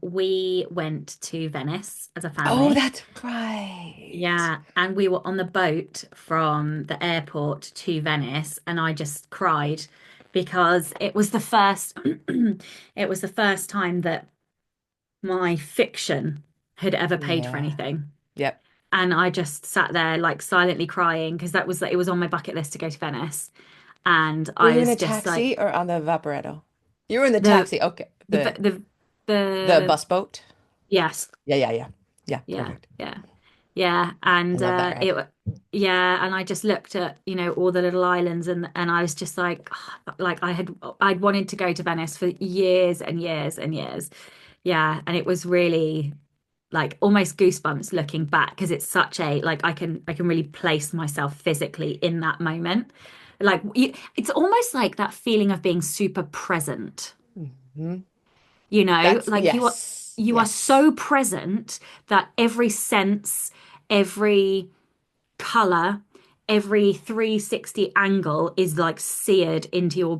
Speaker 2: we went to Venice as a
Speaker 1: Oh,
Speaker 2: family.
Speaker 1: that's right.
Speaker 2: Yeah, and we were on the boat from the airport to Venice, and I just cried because it was the first it was the first time that my fiction had ever paid for
Speaker 1: Yeah.
Speaker 2: anything.
Speaker 1: Yep.
Speaker 2: And I just sat there like silently crying because it was on my bucket list to go to Venice. And
Speaker 1: Were
Speaker 2: I
Speaker 1: you in
Speaker 2: was
Speaker 1: a
Speaker 2: just like
Speaker 1: taxi or on the Vaporetto? You were in the
Speaker 2: the
Speaker 1: taxi. Okay.
Speaker 2: the
Speaker 1: The
Speaker 2: the
Speaker 1: bus boat.
Speaker 2: yes,
Speaker 1: Yeah, yeah, yeah. Yeah,
Speaker 2: yeah,
Speaker 1: perfect.
Speaker 2: yeah. Yeah,
Speaker 1: I
Speaker 2: and
Speaker 1: love that ride.
Speaker 2: yeah, and I just looked at, all the little islands, and I was just like like I'd wanted to go to Venice for years and years and years. Yeah, and it was really like almost goosebumps looking back because it's such a like I can really place myself physically in that moment. Like it's almost like that feeling of being super present.
Speaker 1: Hmm. That's
Speaker 2: Like
Speaker 1: yes.
Speaker 2: you are
Speaker 1: Yes.
Speaker 2: so present that every sense, every color, every 360 angle is like seared into your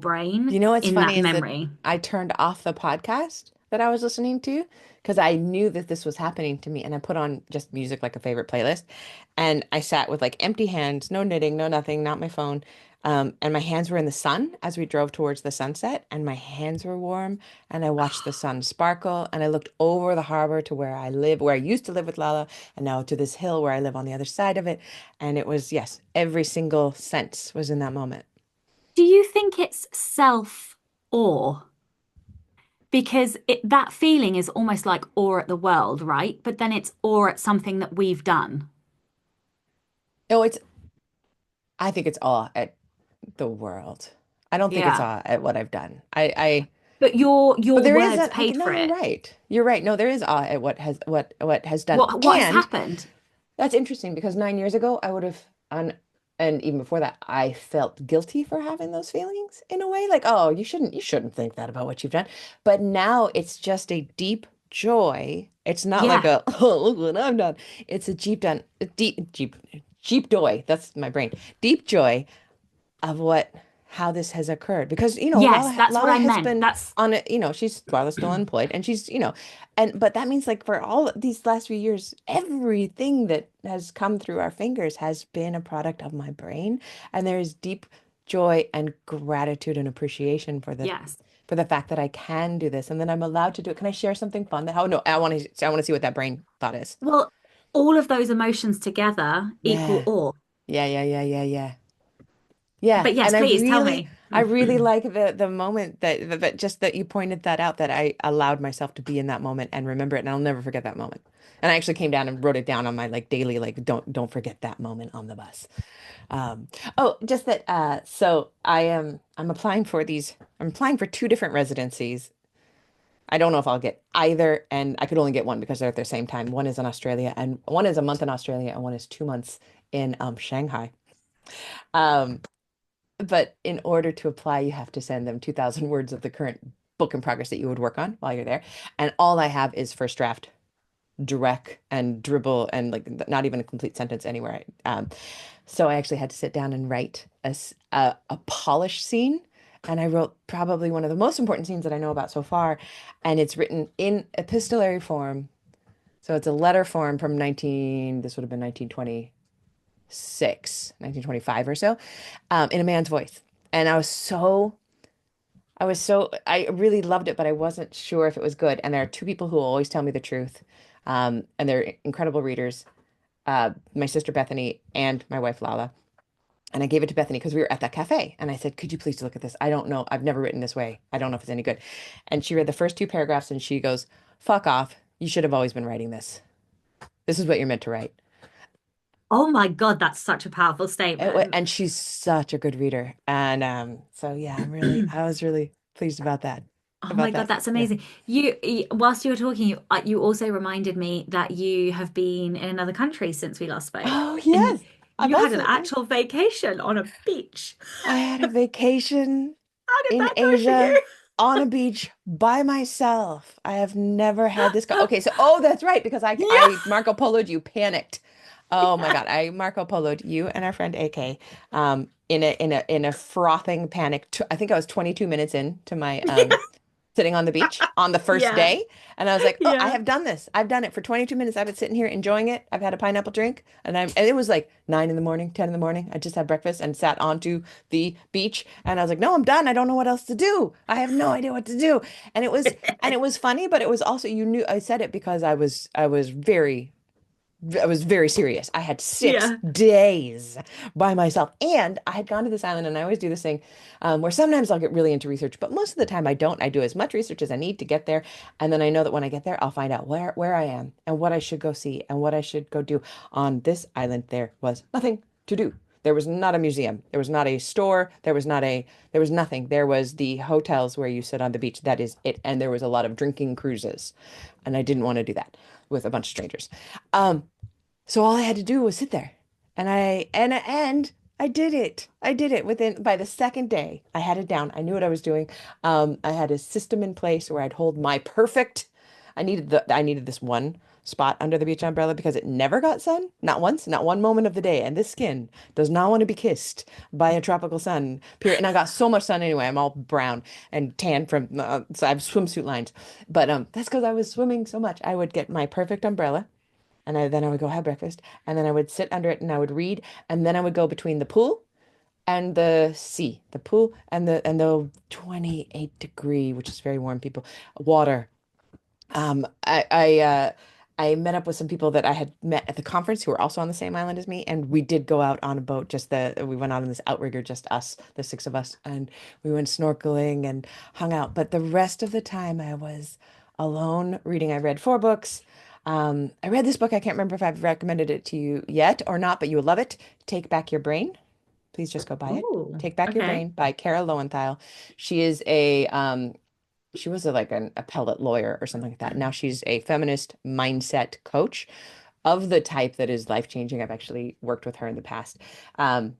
Speaker 1: You
Speaker 2: brain
Speaker 1: know what's
Speaker 2: in that
Speaker 1: funny is that
Speaker 2: memory.
Speaker 1: I turned off the podcast that I was listening to because I knew that this was happening to me, and I put on just music, like a favorite playlist, and I sat with like empty hands, no knitting, no nothing, not my phone. And my hands were in the sun as we drove towards the sunset, and my hands were warm, and I watched the sun sparkle, and I looked over the harbor to where I live, where I used to live with Lala, and now to this hill where I live on the other side of it. And it was, yes, every single sense was in that moment.
Speaker 2: Do you think it's self-awe? Because that feeling is almost like awe at the world, right? But then it's awe at something that we've done.
Speaker 1: Oh, I think it's awe at the world. I don't think it's
Speaker 2: Yeah.
Speaker 1: awe at what I've done.
Speaker 2: But
Speaker 1: But
Speaker 2: your
Speaker 1: there is
Speaker 2: words
Speaker 1: that. Okay,
Speaker 2: paid
Speaker 1: no,
Speaker 2: for
Speaker 1: you're
Speaker 2: it.
Speaker 1: right. You're right. No, there is awe at what has done.
Speaker 2: What has
Speaker 1: And
Speaker 2: happened?
Speaker 1: that's interesting because 9 years ago, I would have on, and even before that, I felt guilty for having those feelings in a way. Like, oh, you shouldn't think that about what you've done. But now it's just a deep joy. It's not like
Speaker 2: Yeah.
Speaker 1: a, oh, look what I've done. It's a deep done, a deep, deep. deep joy. That's my brain. Deep joy of how this has occurred because
Speaker 2: Yes, that's what
Speaker 1: Lala
Speaker 2: I
Speaker 1: has
Speaker 2: meant.
Speaker 1: been
Speaker 2: That's
Speaker 1: on it, she's Lala's still unemployed and she's and but that means like for all these last few years everything that has come through our fingers has been a product of my brain, and there is deep joy and gratitude and appreciation
Speaker 2: yes.
Speaker 1: for the fact that I can do this and then I'm allowed to do it. Can I share something fun that, oh no, I want to see what that brain thought is.
Speaker 2: Well, all of those emotions together equal
Speaker 1: Yeah,
Speaker 2: awe.
Speaker 1: yeah, yeah, yeah, yeah, yeah. Yeah,
Speaker 2: But yes,
Speaker 1: and
Speaker 2: please tell me.
Speaker 1: I really like the moment that just that you pointed that out, that I allowed myself to be in that moment and remember it, and I'll never forget that moment. And I actually came down and wrote it down on my like daily, like don't forget that moment on the bus. Um, oh, just that. So I'm applying for two different residencies. I don't know if I'll get either, and I could only get one because they're at the same time. One is in Australia, and one is a month in Australia, and one is 2 months in Shanghai. Um, But in order to apply, you have to send them 2,000 words of the current book in progress that you would work on while you're there. And all I have is first draft, direct and dribble, and like not even a complete sentence anywhere. So I actually had to sit down and write a polished scene. And I wrote probably one of the most important scenes that I know about so far. And it's written in epistolary form. So it's a letter form from this would have been 1925 or so, in a man's voice. And I really loved it, but I wasn't sure if it was good. And there are two people who always tell me the truth. And they're incredible readers, my sister Bethany and my wife Lala. And I gave it to Bethany because we were at that cafe. And I said, could you please look at this? I don't know. I've never written this way. I don't know if it's any good. And she read the first two paragraphs and she goes, fuck off. You should have always been writing this. This is what you're meant to write.
Speaker 2: Oh my God, that's such a powerful statement.
Speaker 1: And she's such a good reader. And so yeah, I was really pleased about that.
Speaker 2: Oh my
Speaker 1: About
Speaker 2: God,
Speaker 1: that.
Speaker 2: that's
Speaker 1: Yeah.
Speaker 2: amazing. Whilst you were talking, you also reminded me that you have been in another country since we last spoke,
Speaker 1: Oh,
Speaker 2: and you,
Speaker 1: yes. I've
Speaker 2: you had an
Speaker 1: also, yeah.
Speaker 2: actual vacation on a beach.
Speaker 1: I had a vacation
Speaker 2: How did
Speaker 1: in
Speaker 2: that go for
Speaker 1: Asia
Speaker 2: you?
Speaker 1: on a beach by myself. I have never had this go. Okay, so that's right, because
Speaker 2: Yeah,
Speaker 1: I Marco Polo'd you, panicked. Oh my God, I Marco Polo'd you and our friend AK, in a frothing panic. I think I was 22 minutes in to my
Speaker 2: yeah,
Speaker 1: sitting on the beach on the first
Speaker 2: yeah,
Speaker 1: day. And I was like, oh, I
Speaker 2: yeah.
Speaker 1: have done this. I've done it for 22 minutes. I've been sitting here enjoying it. I've had a pineapple drink and it was like 9 in the morning, 10 in the morning. I just had breakfast and sat onto the beach. And I was like, no, I'm done. I don't know what else to do. I have no idea what to do. And it was funny, but it was also, I said it because I was very serious. I had six
Speaker 2: Yeah.
Speaker 1: days by myself. And I had gone to this island, and I always do this thing where sometimes I'll get really into research, but most of the time I don't. I do as much research as I need to get there. And then I know that when I get there, I'll find out where I am and what I should go see and what I should go do. On this island, there was nothing to do. There was not a museum. There was not a store. There was nothing. There was the hotels where you sit on the beach. That is it. And there was a lot of drinking cruises. And I didn't want to do that with a bunch of strangers. Um, so all I had to do was sit there. And I did it. I did it within by the second day. I had it down. I knew what I was doing. I had a system in place where I'd hold my perfect. I needed this one spot under the beach umbrella because it never got sun, not once, not one moment of the day. And this skin does not want to be kissed by a tropical sun. Period. And I got so much sun anyway. I'm all brown and tan from so I have swimsuit lines. But that's because I was swimming so much. I would get my perfect umbrella and then I would go have breakfast, and then I would sit under it and I would read, and then I would go between the pool and the sea, the pool and the 28-degree, which is very warm, people, water. I met up with some people that I had met at the conference who were also on the same island as me, and we did go out on a boat. We went out on this outrigger, just us, the six of us, and we went snorkeling and hung out. But the rest of the time, I was alone reading. I read four books. I read this book. I can't remember if I've recommended it to you yet or not, but you will love it. Take Back Your Brain. Please just go buy it.
Speaker 2: Oh,
Speaker 1: Take Back Your
Speaker 2: okay.
Speaker 1: Brain by Kara Lowenthal. She is she was like an appellate lawyer or something like that. Now she's a feminist mindset coach of the type that is life changing. I've actually worked with her in the past. Um,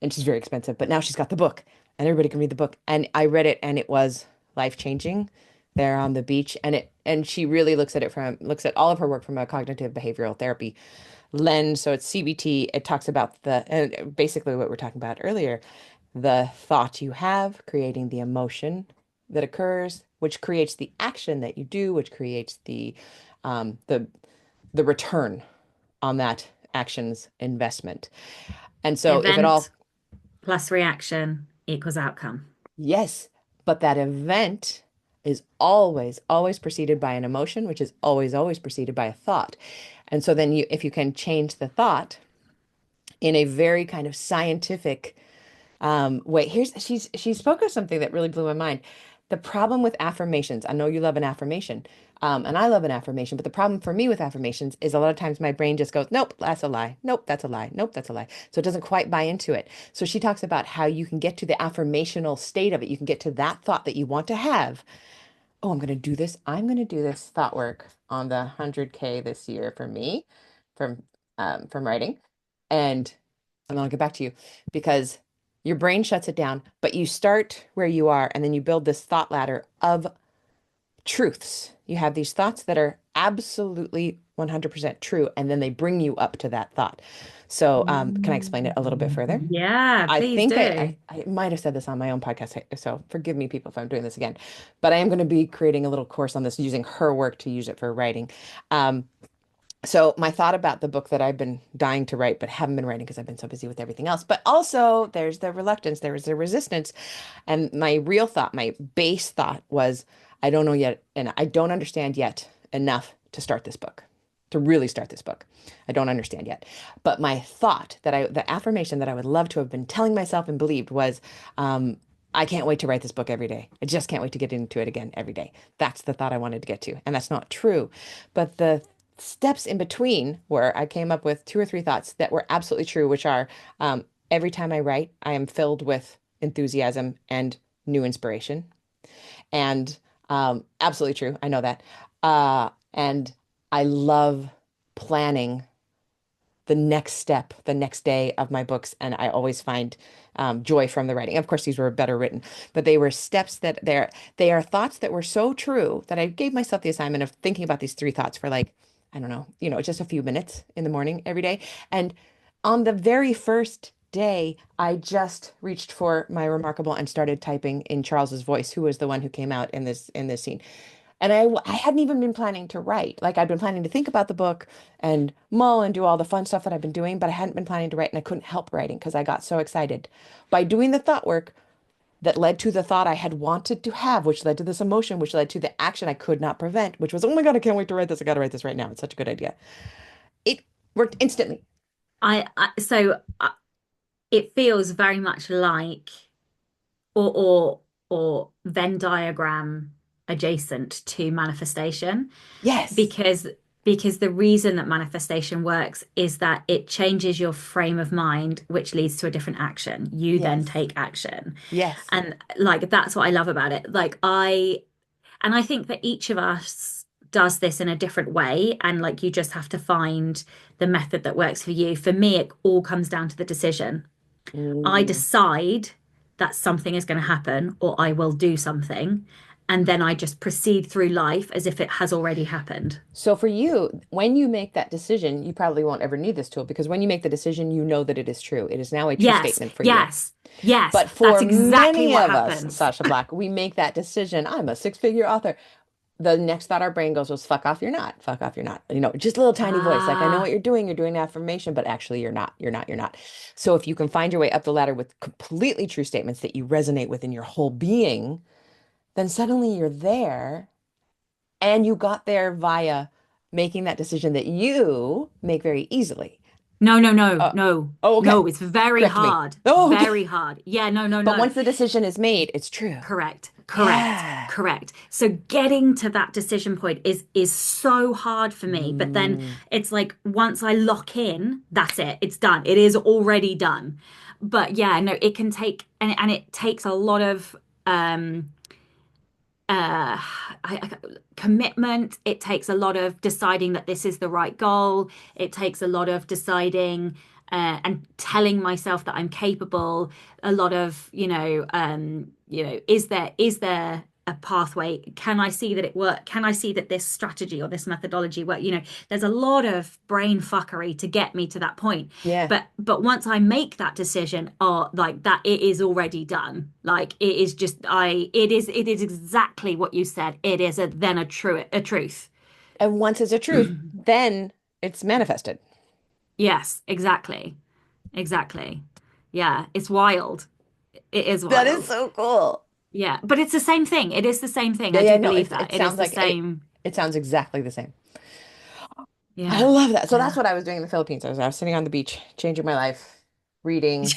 Speaker 1: and she's very expensive, but now she's got the book and everybody can read the book. And I read it and it was life changing there on the beach. And she really looks at all of her work from a cognitive behavioral therapy lens. So it's CBT. It talks about basically what we're talking about earlier, the thought you have, creating the emotion that occurs, which creates the action that you do, which creates um, the the return on that action's investment. And so if it
Speaker 2: Event
Speaker 1: all,
Speaker 2: plus reaction equals outcome.
Speaker 1: yes, but that event is always, always preceded by an emotion, which is always, always preceded by a thought. And so then if you can change the thought in a very kind of scientific wait, she spoke of something that really blew my mind. The problem with affirmations, I know you love an affirmation, and I love an affirmation, but the problem for me with affirmations is a lot of times my brain just goes, nope, that's a lie. Nope, that's a lie. Nope, that's a lie. So it doesn't quite buy into it. So she talks about how you can get to the affirmational state of it. You can get to that thought that you want to have. Oh, I'm going to do this. I'm going to do this thought work on the 100K this year for me from from writing. And then I'll get back to you because your brain shuts it down, but you start where you are and then you build this thought ladder of truths. You have these thoughts that are absolutely 100% true, and then they bring you up to that thought. So, can I explain it a little bit further?
Speaker 2: Yeah,
Speaker 1: I
Speaker 2: please
Speaker 1: think
Speaker 2: do.
Speaker 1: I might have said this on my own podcast, so forgive me, people, if I'm doing this again. But I am going to be creating a little course on this using her work to use it for writing. Um, so my thought about the book that I've been dying to write, but haven't been writing because I've been so busy with everything else. But also there's the reluctance, there is the resistance. And my real thought, my base thought was, I don't know yet, and I don't understand yet enough to start this book, to really start this book. I don't understand yet. But my thought the affirmation that I would love to have been telling myself and believed was, I can't wait to write this book every day. I just can't wait to get into it again every day. That's the thought I wanted to get to. And that's not true. But the steps in between where I came up with two or three thoughts that were absolutely true, which are every time I write, I am filled with enthusiasm and new inspiration. And absolutely true. I know that. And I love planning the next step, the next day of my books, and I always find joy from the writing. Of course, these were better written, but they were steps that they are thoughts that were so true that I gave myself the assignment of thinking about these three thoughts for like, I don't know, just a few minutes in the morning every day. And on the very first day, I just reached for my remarkable and started typing in Charles's voice, who was the one who came out in this scene. And I hadn't even been planning to write. Like I'd been planning to think about the book and mull and do all the fun stuff that I've been doing, but I hadn't been planning to write and I couldn't help writing because I got so excited. By doing the thought work that led to the thought I had wanted to have, which led to this emotion, which led to the action I could not prevent, which was, oh my God, I can't wait to write this. I got to write this right now. It's such a good idea. It worked instantly.
Speaker 2: So it feels very much like or or or Venn diagram adjacent to manifestation
Speaker 1: Yes.
Speaker 2: because the reason that manifestation works is that it changes your frame of mind, which leads to a different action. You then
Speaker 1: Yes.
Speaker 2: take action.
Speaker 1: Yes.
Speaker 2: And like that's what I love about it. I think that each of us does this in a different way. And like you just have to find the method that works for you. For me, it all comes down to the decision. I
Speaker 1: Mm.
Speaker 2: decide that something is going to happen or I will do something. And then I just proceed through life as if it has already happened.
Speaker 1: So for you, when you make that decision, you probably won't ever need this tool because when you make the decision, you know that it is true. It is now a true
Speaker 2: Yes,
Speaker 1: statement for you.
Speaker 2: yes, yes.
Speaker 1: But
Speaker 2: That's
Speaker 1: for
Speaker 2: exactly
Speaker 1: many
Speaker 2: what
Speaker 1: of us,
Speaker 2: happens.
Speaker 1: Sasha Black, we make that decision. I'm a six-figure author. The next thought our brain goes was, fuck off, you're not. Fuck off, you're not. Just a little tiny voice. Like, I know what
Speaker 2: Ah,
Speaker 1: you're doing. You're doing affirmation, but actually you're not. You're not. You're not. So if you can find your way up the ladder with completely true statements that you resonate with in your whole being, then suddenly you're there and you got there via making that decision that you make very easily.
Speaker 2: no, no, no,
Speaker 1: Uh,
Speaker 2: no,
Speaker 1: oh, okay.
Speaker 2: no. It's very
Speaker 1: Correct me.
Speaker 2: hard.
Speaker 1: Oh, okay.
Speaker 2: Very hard. Yeah, no, no,
Speaker 1: But
Speaker 2: no.
Speaker 1: once the decision is made, it's true.
Speaker 2: Correct, correct,
Speaker 1: Yeah.
Speaker 2: correct. So getting to that decision point is so hard for me. But then
Speaker 1: Mm.
Speaker 2: it's like once I lock in, that's it. It's done. It is already done. But yeah, no, it can take and it takes a lot of um uh commitment. It takes a lot of deciding that this is the right goal. It takes a lot of deciding and telling myself that I'm capable. A lot of, is there a pathway? Can I see that it work? Can I see that this strategy or this methodology work? There's a lot of brain fuckery to get me to that point.
Speaker 1: Yeah.
Speaker 2: But once I make that decision, like that, it is already done. Like it is just it is exactly what you said. It is then a truth.
Speaker 1: And once it's a truth, then it's manifested.
Speaker 2: Yes, exactly. Exactly. Yeah, it's wild. It is
Speaker 1: That is
Speaker 2: wild.
Speaker 1: so cool.
Speaker 2: Yeah, but it's the same thing. It is the same thing.
Speaker 1: Yeah,
Speaker 2: I
Speaker 1: yeah,
Speaker 2: do
Speaker 1: no,
Speaker 2: believe
Speaker 1: it
Speaker 2: that. It is
Speaker 1: sounds
Speaker 2: the
Speaker 1: like
Speaker 2: same.
Speaker 1: it sounds exactly the same. I
Speaker 2: Yeah.
Speaker 1: love that. So that's
Speaker 2: Yeah.
Speaker 1: what I was doing in the Philippines. I was sitting on the beach, changing my life, reading,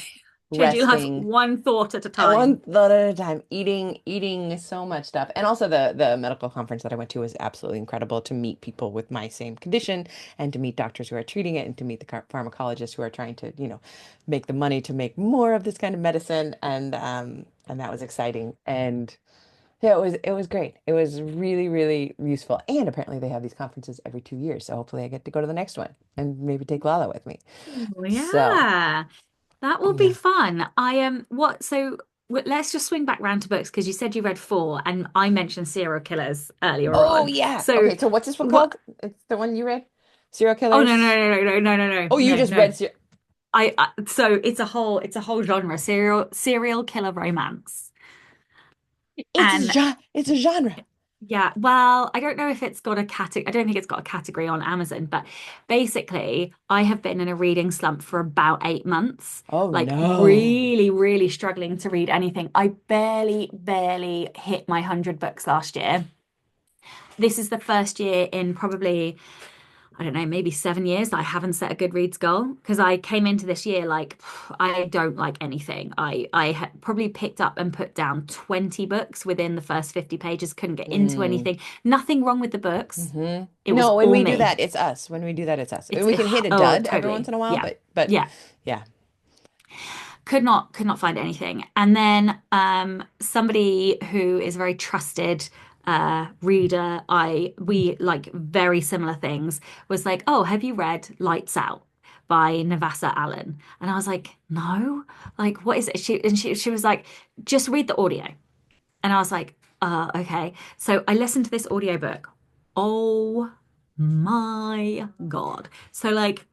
Speaker 2: Changing life
Speaker 1: resting,
Speaker 2: one thought at a
Speaker 1: and one
Speaker 2: time.
Speaker 1: thought at a time, eating so much stuff. And also the medical conference that I went to was absolutely incredible to meet people with my same condition and to meet doctors who are treating it and to meet the pharmacologists who are trying to, make the money to make more of this kind of medicine. And that was exciting. And yeah, it was great. It was really, really useful. And apparently they have these conferences every 2 years. So hopefully I get to go to the next one and maybe take Lala with me.
Speaker 2: Oh,
Speaker 1: So
Speaker 2: yeah. That will be
Speaker 1: yeah.
Speaker 2: fun. Let's just swing back round to books because you said you read four and I mentioned serial killers earlier
Speaker 1: Oh
Speaker 2: on.
Speaker 1: yeah.
Speaker 2: So
Speaker 1: Okay, so what's this one
Speaker 2: what
Speaker 1: called? It's the one you read? Serial
Speaker 2: oh no no
Speaker 1: Killers?
Speaker 2: no no no no no
Speaker 1: Oh, you
Speaker 2: no
Speaker 1: just
Speaker 2: no.
Speaker 1: read Ser
Speaker 2: So it's a whole genre, serial killer romance. And
Speaker 1: it's a genre.
Speaker 2: yeah, well, I don't know if it's got a category. I don't think it's got a category on Amazon, but basically, I have been in a reading slump for about 8 months,
Speaker 1: Oh
Speaker 2: like
Speaker 1: no.
Speaker 2: really, really struggling to read anything. I barely hit my 100 books last year. This is the first year in probably, I don't know, maybe 7 years that I haven't set a Goodreads goal because I came into this year like I don't like anything. I had probably picked up and put down 20 books within the first 50 pages, couldn't get into
Speaker 1: Mm.
Speaker 2: anything. Nothing wrong with the books. It was
Speaker 1: No, when
Speaker 2: all
Speaker 1: we do
Speaker 2: me.
Speaker 1: that, it's us. When we do that, it's us.
Speaker 2: It's
Speaker 1: We can hit a
Speaker 2: oh,
Speaker 1: dud every once
Speaker 2: totally.
Speaker 1: in a while,
Speaker 2: Yeah.
Speaker 1: but
Speaker 2: Yeah.
Speaker 1: yeah.
Speaker 2: Could not find anything. And then somebody who is a very trusted reader, we like very similar things, was like, "Oh, have you read Lights Out by Navasa Allen?" And I was like, "No." Like, what is it? She was like, "Just read the audio." And I was like, okay." So I listened to this audiobook. Oh my God. So like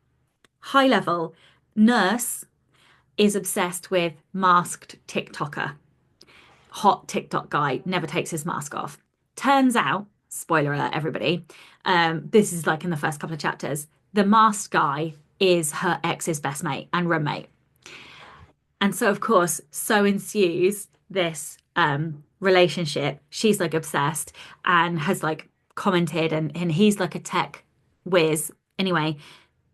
Speaker 2: high level nurse is obsessed with masked TikToker. Hot TikTok guy never takes his mask off. Turns out, spoiler alert, everybody, this is like in the first couple of chapters, the masked guy is her ex's best mate and roommate. And so, of course, so ensues this relationship. She's like obsessed and has like commented, and he's like a tech whiz. Anyway,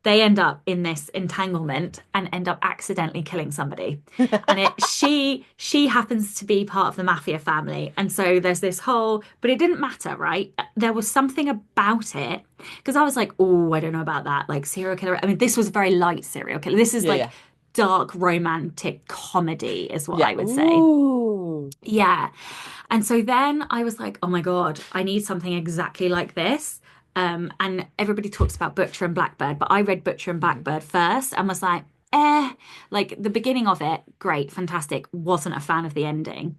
Speaker 2: they end up in this entanglement and end up accidentally killing somebody. And she happens to be part of the mafia family. And so there's this whole, but it didn't matter, right? There was something about it because I was like, oh, I don't know about that. Like serial killer. I mean, this was very light serial killer. This is
Speaker 1: Yeah,
Speaker 2: like
Speaker 1: yeah.
Speaker 2: dark romantic comedy, is what
Speaker 1: Yeah.
Speaker 2: I would say.
Speaker 1: Ooh.
Speaker 2: Yeah. And so then I was like, oh my God, I need something exactly like this. And everybody talks about Butcher and Blackbird, but I read Butcher and
Speaker 1: Mhm.
Speaker 2: Blackbird first and was like, eh, like the beginning of it, great, fantastic. Wasn't a fan of the ending.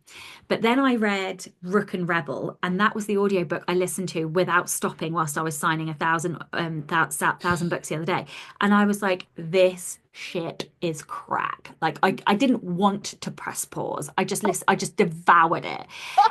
Speaker 2: But then I read Rook and Rebel, and that was the audiobook I listened to without stopping whilst I was signing a thousand books the other day. And I was like, this shit is crack. Like I didn't want to press pause. I just devoured it.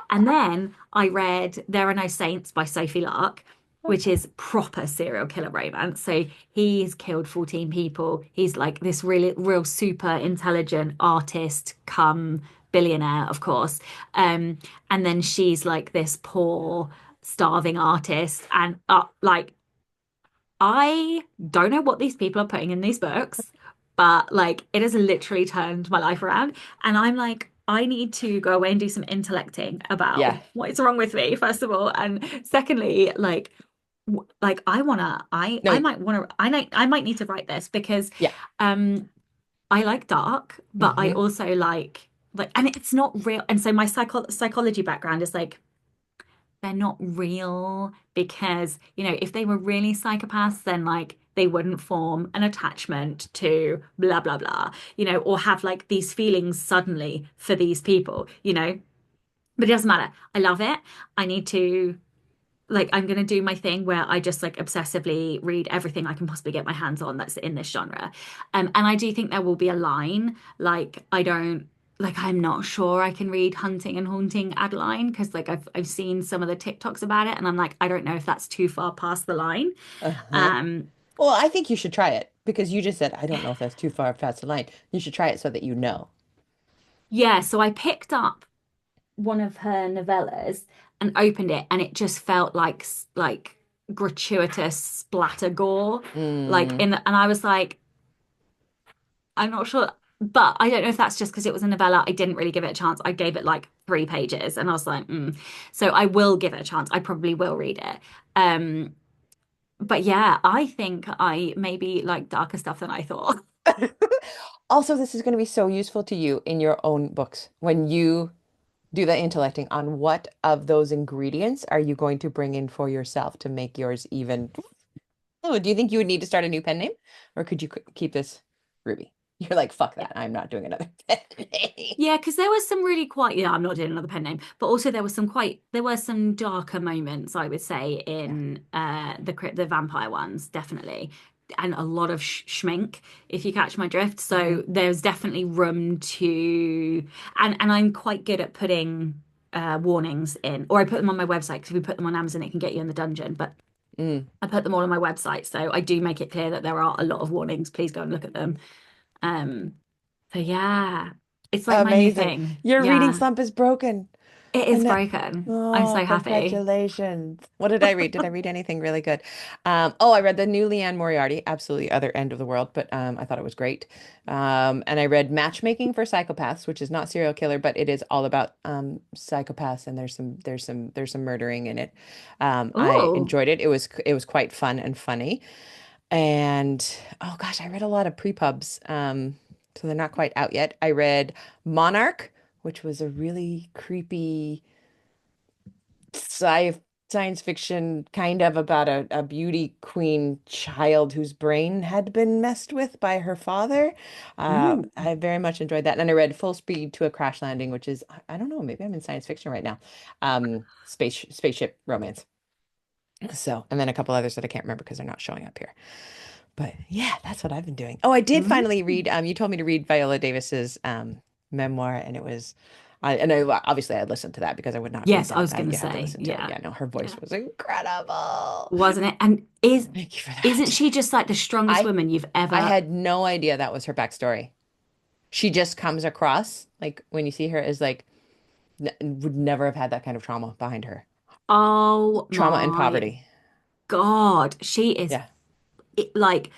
Speaker 2: And then I read There Are No Saints by Sophie Lark, which is proper serial killer romance. So he's killed 14 people. He's like this really real super intelligent artist come billionaire, of course. And then she's like this poor starving artist and like I don't know what these people are putting in these books, but like it has literally turned my life around. And I'm like, I need to go away and do some intellecting about
Speaker 1: Yeah.
Speaker 2: what is wrong with me, first of all. And secondly, like I
Speaker 1: No,
Speaker 2: might want to I might need to write this because
Speaker 1: yeah.
Speaker 2: um I like dark, but I
Speaker 1: Hmm.
Speaker 2: also like and it's not real. And so my psychology background is like they're not real because, if they were really psychopaths, then like they wouldn't form an attachment to blah, blah, blah, or have like these feelings suddenly for these people. But it doesn't matter. I love it. I need to like I'm gonna do my thing where I just like obsessively read everything I can possibly get my hands on that's in this genre. And I do think there will be a line. Like I don't like I'm not sure I can read Hunting and Haunting Adeline because like I've seen some of the TikToks about it and I'm like, I don't know if that's too far past the line.
Speaker 1: Uh-huh.
Speaker 2: Um
Speaker 1: Well, I think you should try it because you just said, I don't know if that's too far past the line. You should try it so that you know.
Speaker 2: yeah, so I picked up one of her novellas and opened it and it just felt like gratuitous splatter gore like
Speaker 1: Mm.
Speaker 2: in the, and I was like I'm not sure, but I don't know if that's just because it was a novella. I didn't really give it a chance. I gave it like 3 pages, and I was like, So I will give it a chance. I probably will read it. Um, but yeah, I think I maybe like darker stuff than I thought.
Speaker 1: Also, this is going to be so useful to you in your own books when you do the intellecting on what of those ingredients are you going to bring in for yourself to make yours even. Oh, do you think you would need to start a new pen name, or could you keep this Ruby? You're like, fuck
Speaker 2: Yeah.
Speaker 1: that. I'm not doing another pen name.
Speaker 2: Yeah, because there was some really quite, yeah, I'm not doing another pen name, but also there were some darker moments, I would say,
Speaker 1: Yeah.
Speaker 2: in the vampire ones, definitely, and a lot of schmink, if you catch my drift.
Speaker 1: Hmm.
Speaker 2: So there's definitely room to, and I'm quite good at putting warnings in, or I put them on my website because if we put them on Amazon, it can get you in the dungeon, but
Speaker 1: Mm.
Speaker 2: I put them all on my website, so I do make it clear that there are a lot of warnings. Please go and look at them. Um, so yeah, it's like my new
Speaker 1: Amazing.
Speaker 2: thing.
Speaker 1: Your reading
Speaker 2: Yeah.
Speaker 1: slump is broken.
Speaker 2: It is
Speaker 1: And that,
Speaker 2: broken. I'm
Speaker 1: oh,
Speaker 2: so happy.
Speaker 1: congratulations. What did I read? Did I read anything really good? Oh, I read the new Leanne Moriarty, absolutely other end of the world, but I thought it was great. And I read Matchmaking for Psychopaths, which is not serial killer, but it is all about psychopaths and there's some murdering in it. I
Speaker 2: Oh,
Speaker 1: enjoyed it. It was quite fun and funny. And oh gosh, I read a lot of pre-pubs. So they're not quite out yet. I read Monarch, which was a really creepy sci science fiction kind of about a beauty queen child whose brain had been messed with by her father.
Speaker 2: ooh.
Speaker 1: I very much enjoyed that. And I read Full Speed to a Crash Landing, which is, I don't know, maybe I'm in science fiction right now. Spaceship romance. So, and then a couple others that I can't remember because they're not showing up here. But yeah, that's what I've been doing. Oh, I did
Speaker 2: Mm.
Speaker 1: finally read. You told me to read Viola Davis's memoir, and it was, obviously I listened to that because I would not read
Speaker 2: Yes, I
Speaker 1: that.
Speaker 2: was gonna
Speaker 1: You have to
Speaker 2: say,
Speaker 1: listen to it.
Speaker 2: yeah,
Speaker 1: Yeah, no, her voice
Speaker 2: yeah,
Speaker 1: was incredible.
Speaker 2: wasn't it? And
Speaker 1: Thank you for
Speaker 2: isn't
Speaker 1: that.
Speaker 2: she just like the strongest
Speaker 1: I
Speaker 2: woman you've
Speaker 1: I
Speaker 2: ever?
Speaker 1: had no idea that was her backstory. She just comes across like when you see her as like n would never have had that kind of trauma behind her.
Speaker 2: Oh
Speaker 1: Trauma and
Speaker 2: my
Speaker 1: poverty.
Speaker 2: God, she is
Speaker 1: Yeah.
Speaker 2: like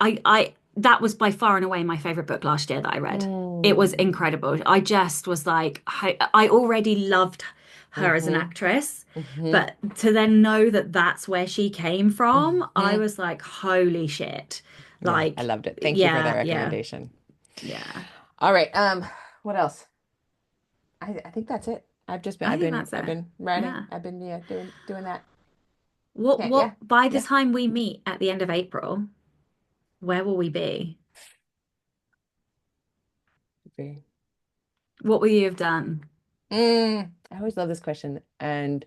Speaker 2: I that was by far and away my favorite book last year that I read. It was
Speaker 1: Mm.
Speaker 2: incredible. I just was like, I already loved her as an
Speaker 1: Mm-hmm.
Speaker 2: actress,
Speaker 1: Mm-hmm.
Speaker 2: but to then know that that's where she came from, I
Speaker 1: Mm-hmm.
Speaker 2: was like, holy shit.
Speaker 1: Yeah, I
Speaker 2: Like,
Speaker 1: loved it. Thank you for that
Speaker 2: yeah, yeah,
Speaker 1: recommendation.
Speaker 2: yeah.
Speaker 1: All right. What else? I think that's it. I've just been
Speaker 2: I
Speaker 1: I've
Speaker 2: think
Speaker 1: been
Speaker 2: that's
Speaker 1: I've
Speaker 2: it.
Speaker 1: been writing.
Speaker 2: Yeah.
Speaker 1: I've been yeah doing that. Yeah,
Speaker 2: What, by the
Speaker 1: yeah.
Speaker 2: time we meet at the end of April, where will we be?
Speaker 1: Very-
Speaker 2: What will you have done?
Speaker 1: I always love this question, and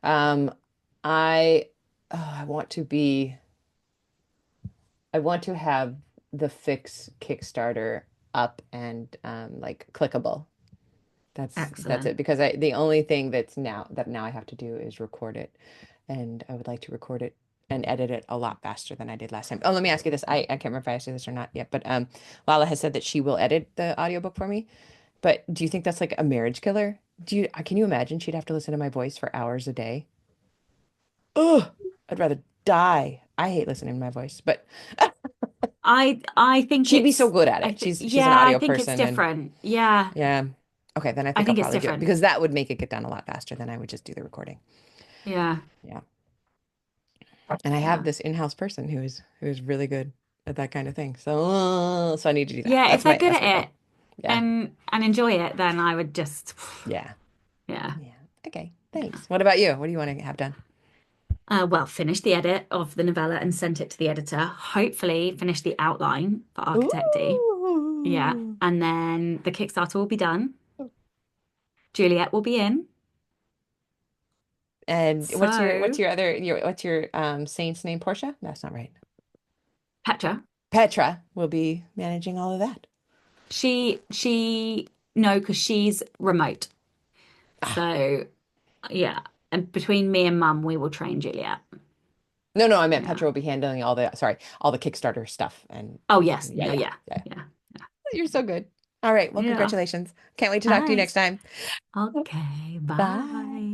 Speaker 1: um, I I want to be. I want to have the fix Kickstarter up and like clickable. That's it
Speaker 2: Excellent.
Speaker 1: because I the only thing that now I have to do is record it, and I would like to record it and edit it a lot faster than I did last time. Oh, let me ask you this. I can't remember if I asked you this or not yet, but Lala has said that she will edit the audiobook for me. But do you think that's like a marriage killer? Can you imagine she'd have to listen to my voice for hours a day? Ugh, I'd rather die. I hate listening to my voice, but
Speaker 2: I think
Speaker 1: she'd be so
Speaker 2: it's
Speaker 1: good at it. She's an
Speaker 2: yeah, I
Speaker 1: audio
Speaker 2: think it's
Speaker 1: person and
Speaker 2: different. Yeah,
Speaker 1: yeah. Okay, then I
Speaker 2: I
Speaker 1: think I'll
Speaker 2: think it's
Speaker 1: probably do it
Speaker 2: different.
Speaker 1: because that would make it get done a lot faster than I would just do the recording.
Speaker 2: Yeah,
Speaker 1: Yeah. And I have
Speaker 2: yeah.
Speaker 1: this in-house person who is really good at that kind of thing. So I need to do that.
Speaker 2: Yeah, if
Speaker 1: That's
Speaker 2: they're
Speaker 1: my
Speaker 2: good
Speaker 1: that's
Speaker 2: at
Speaker 1: my goal.
Speaker 2: it
Speaker 1: Yeah.
Speaker 2: and enjoy it, then I would just
Speaker 1: Yeah.
Speaker 2: yeah.
Speaker 1: Yeah. Okay.
Speaker 2: Yeah.
Speaker 1: Thanks. What about you? What do you want to have done?
Speaker 2: Well, finish the edit of the novella and sent it to the editor. Hopefully, finish the outline for Architecty. Yeah,
Speaker 1: Ooh.
Speaker 2: and then the Kickstarter will be done. Juliet will be in.
Speaker 1: And what's
Speaker 2: So
Speaker 1: your other what's your saint's name? Portia? That's not right.
Speaker 2: Petra,
Speaker 1: Petra will be managing all of that.
Speaker 2: she no, because she's remote.
Speaker 1: Ah,
Speaker 2: So yeah, and between me and Mum, we will train Juliet.
Speaker 1: no, no, I meant
Speaker 2: Yeah.
Speaker 1: Petra will be handling all the Kickstarter stuff and
Speaker 2: Oh yes,
Speaker 1: yeah,
Speaker 2: yeah,
Speaker 1: yeah,
Speaker 2: yeah,
Speaker 1: yeah.
Speaker 2: yeah, yeah.
Speaker 1: You're so good. All right, well,
Speaker 2: Yeah.
Speaker 1: congratulations. Can't wait to talk to you next
Speaker 2: Thanks.
Speaker 1: time.
Speaker 2: Okay.
Speaker 1: Bye.
Speaker 2: Bye.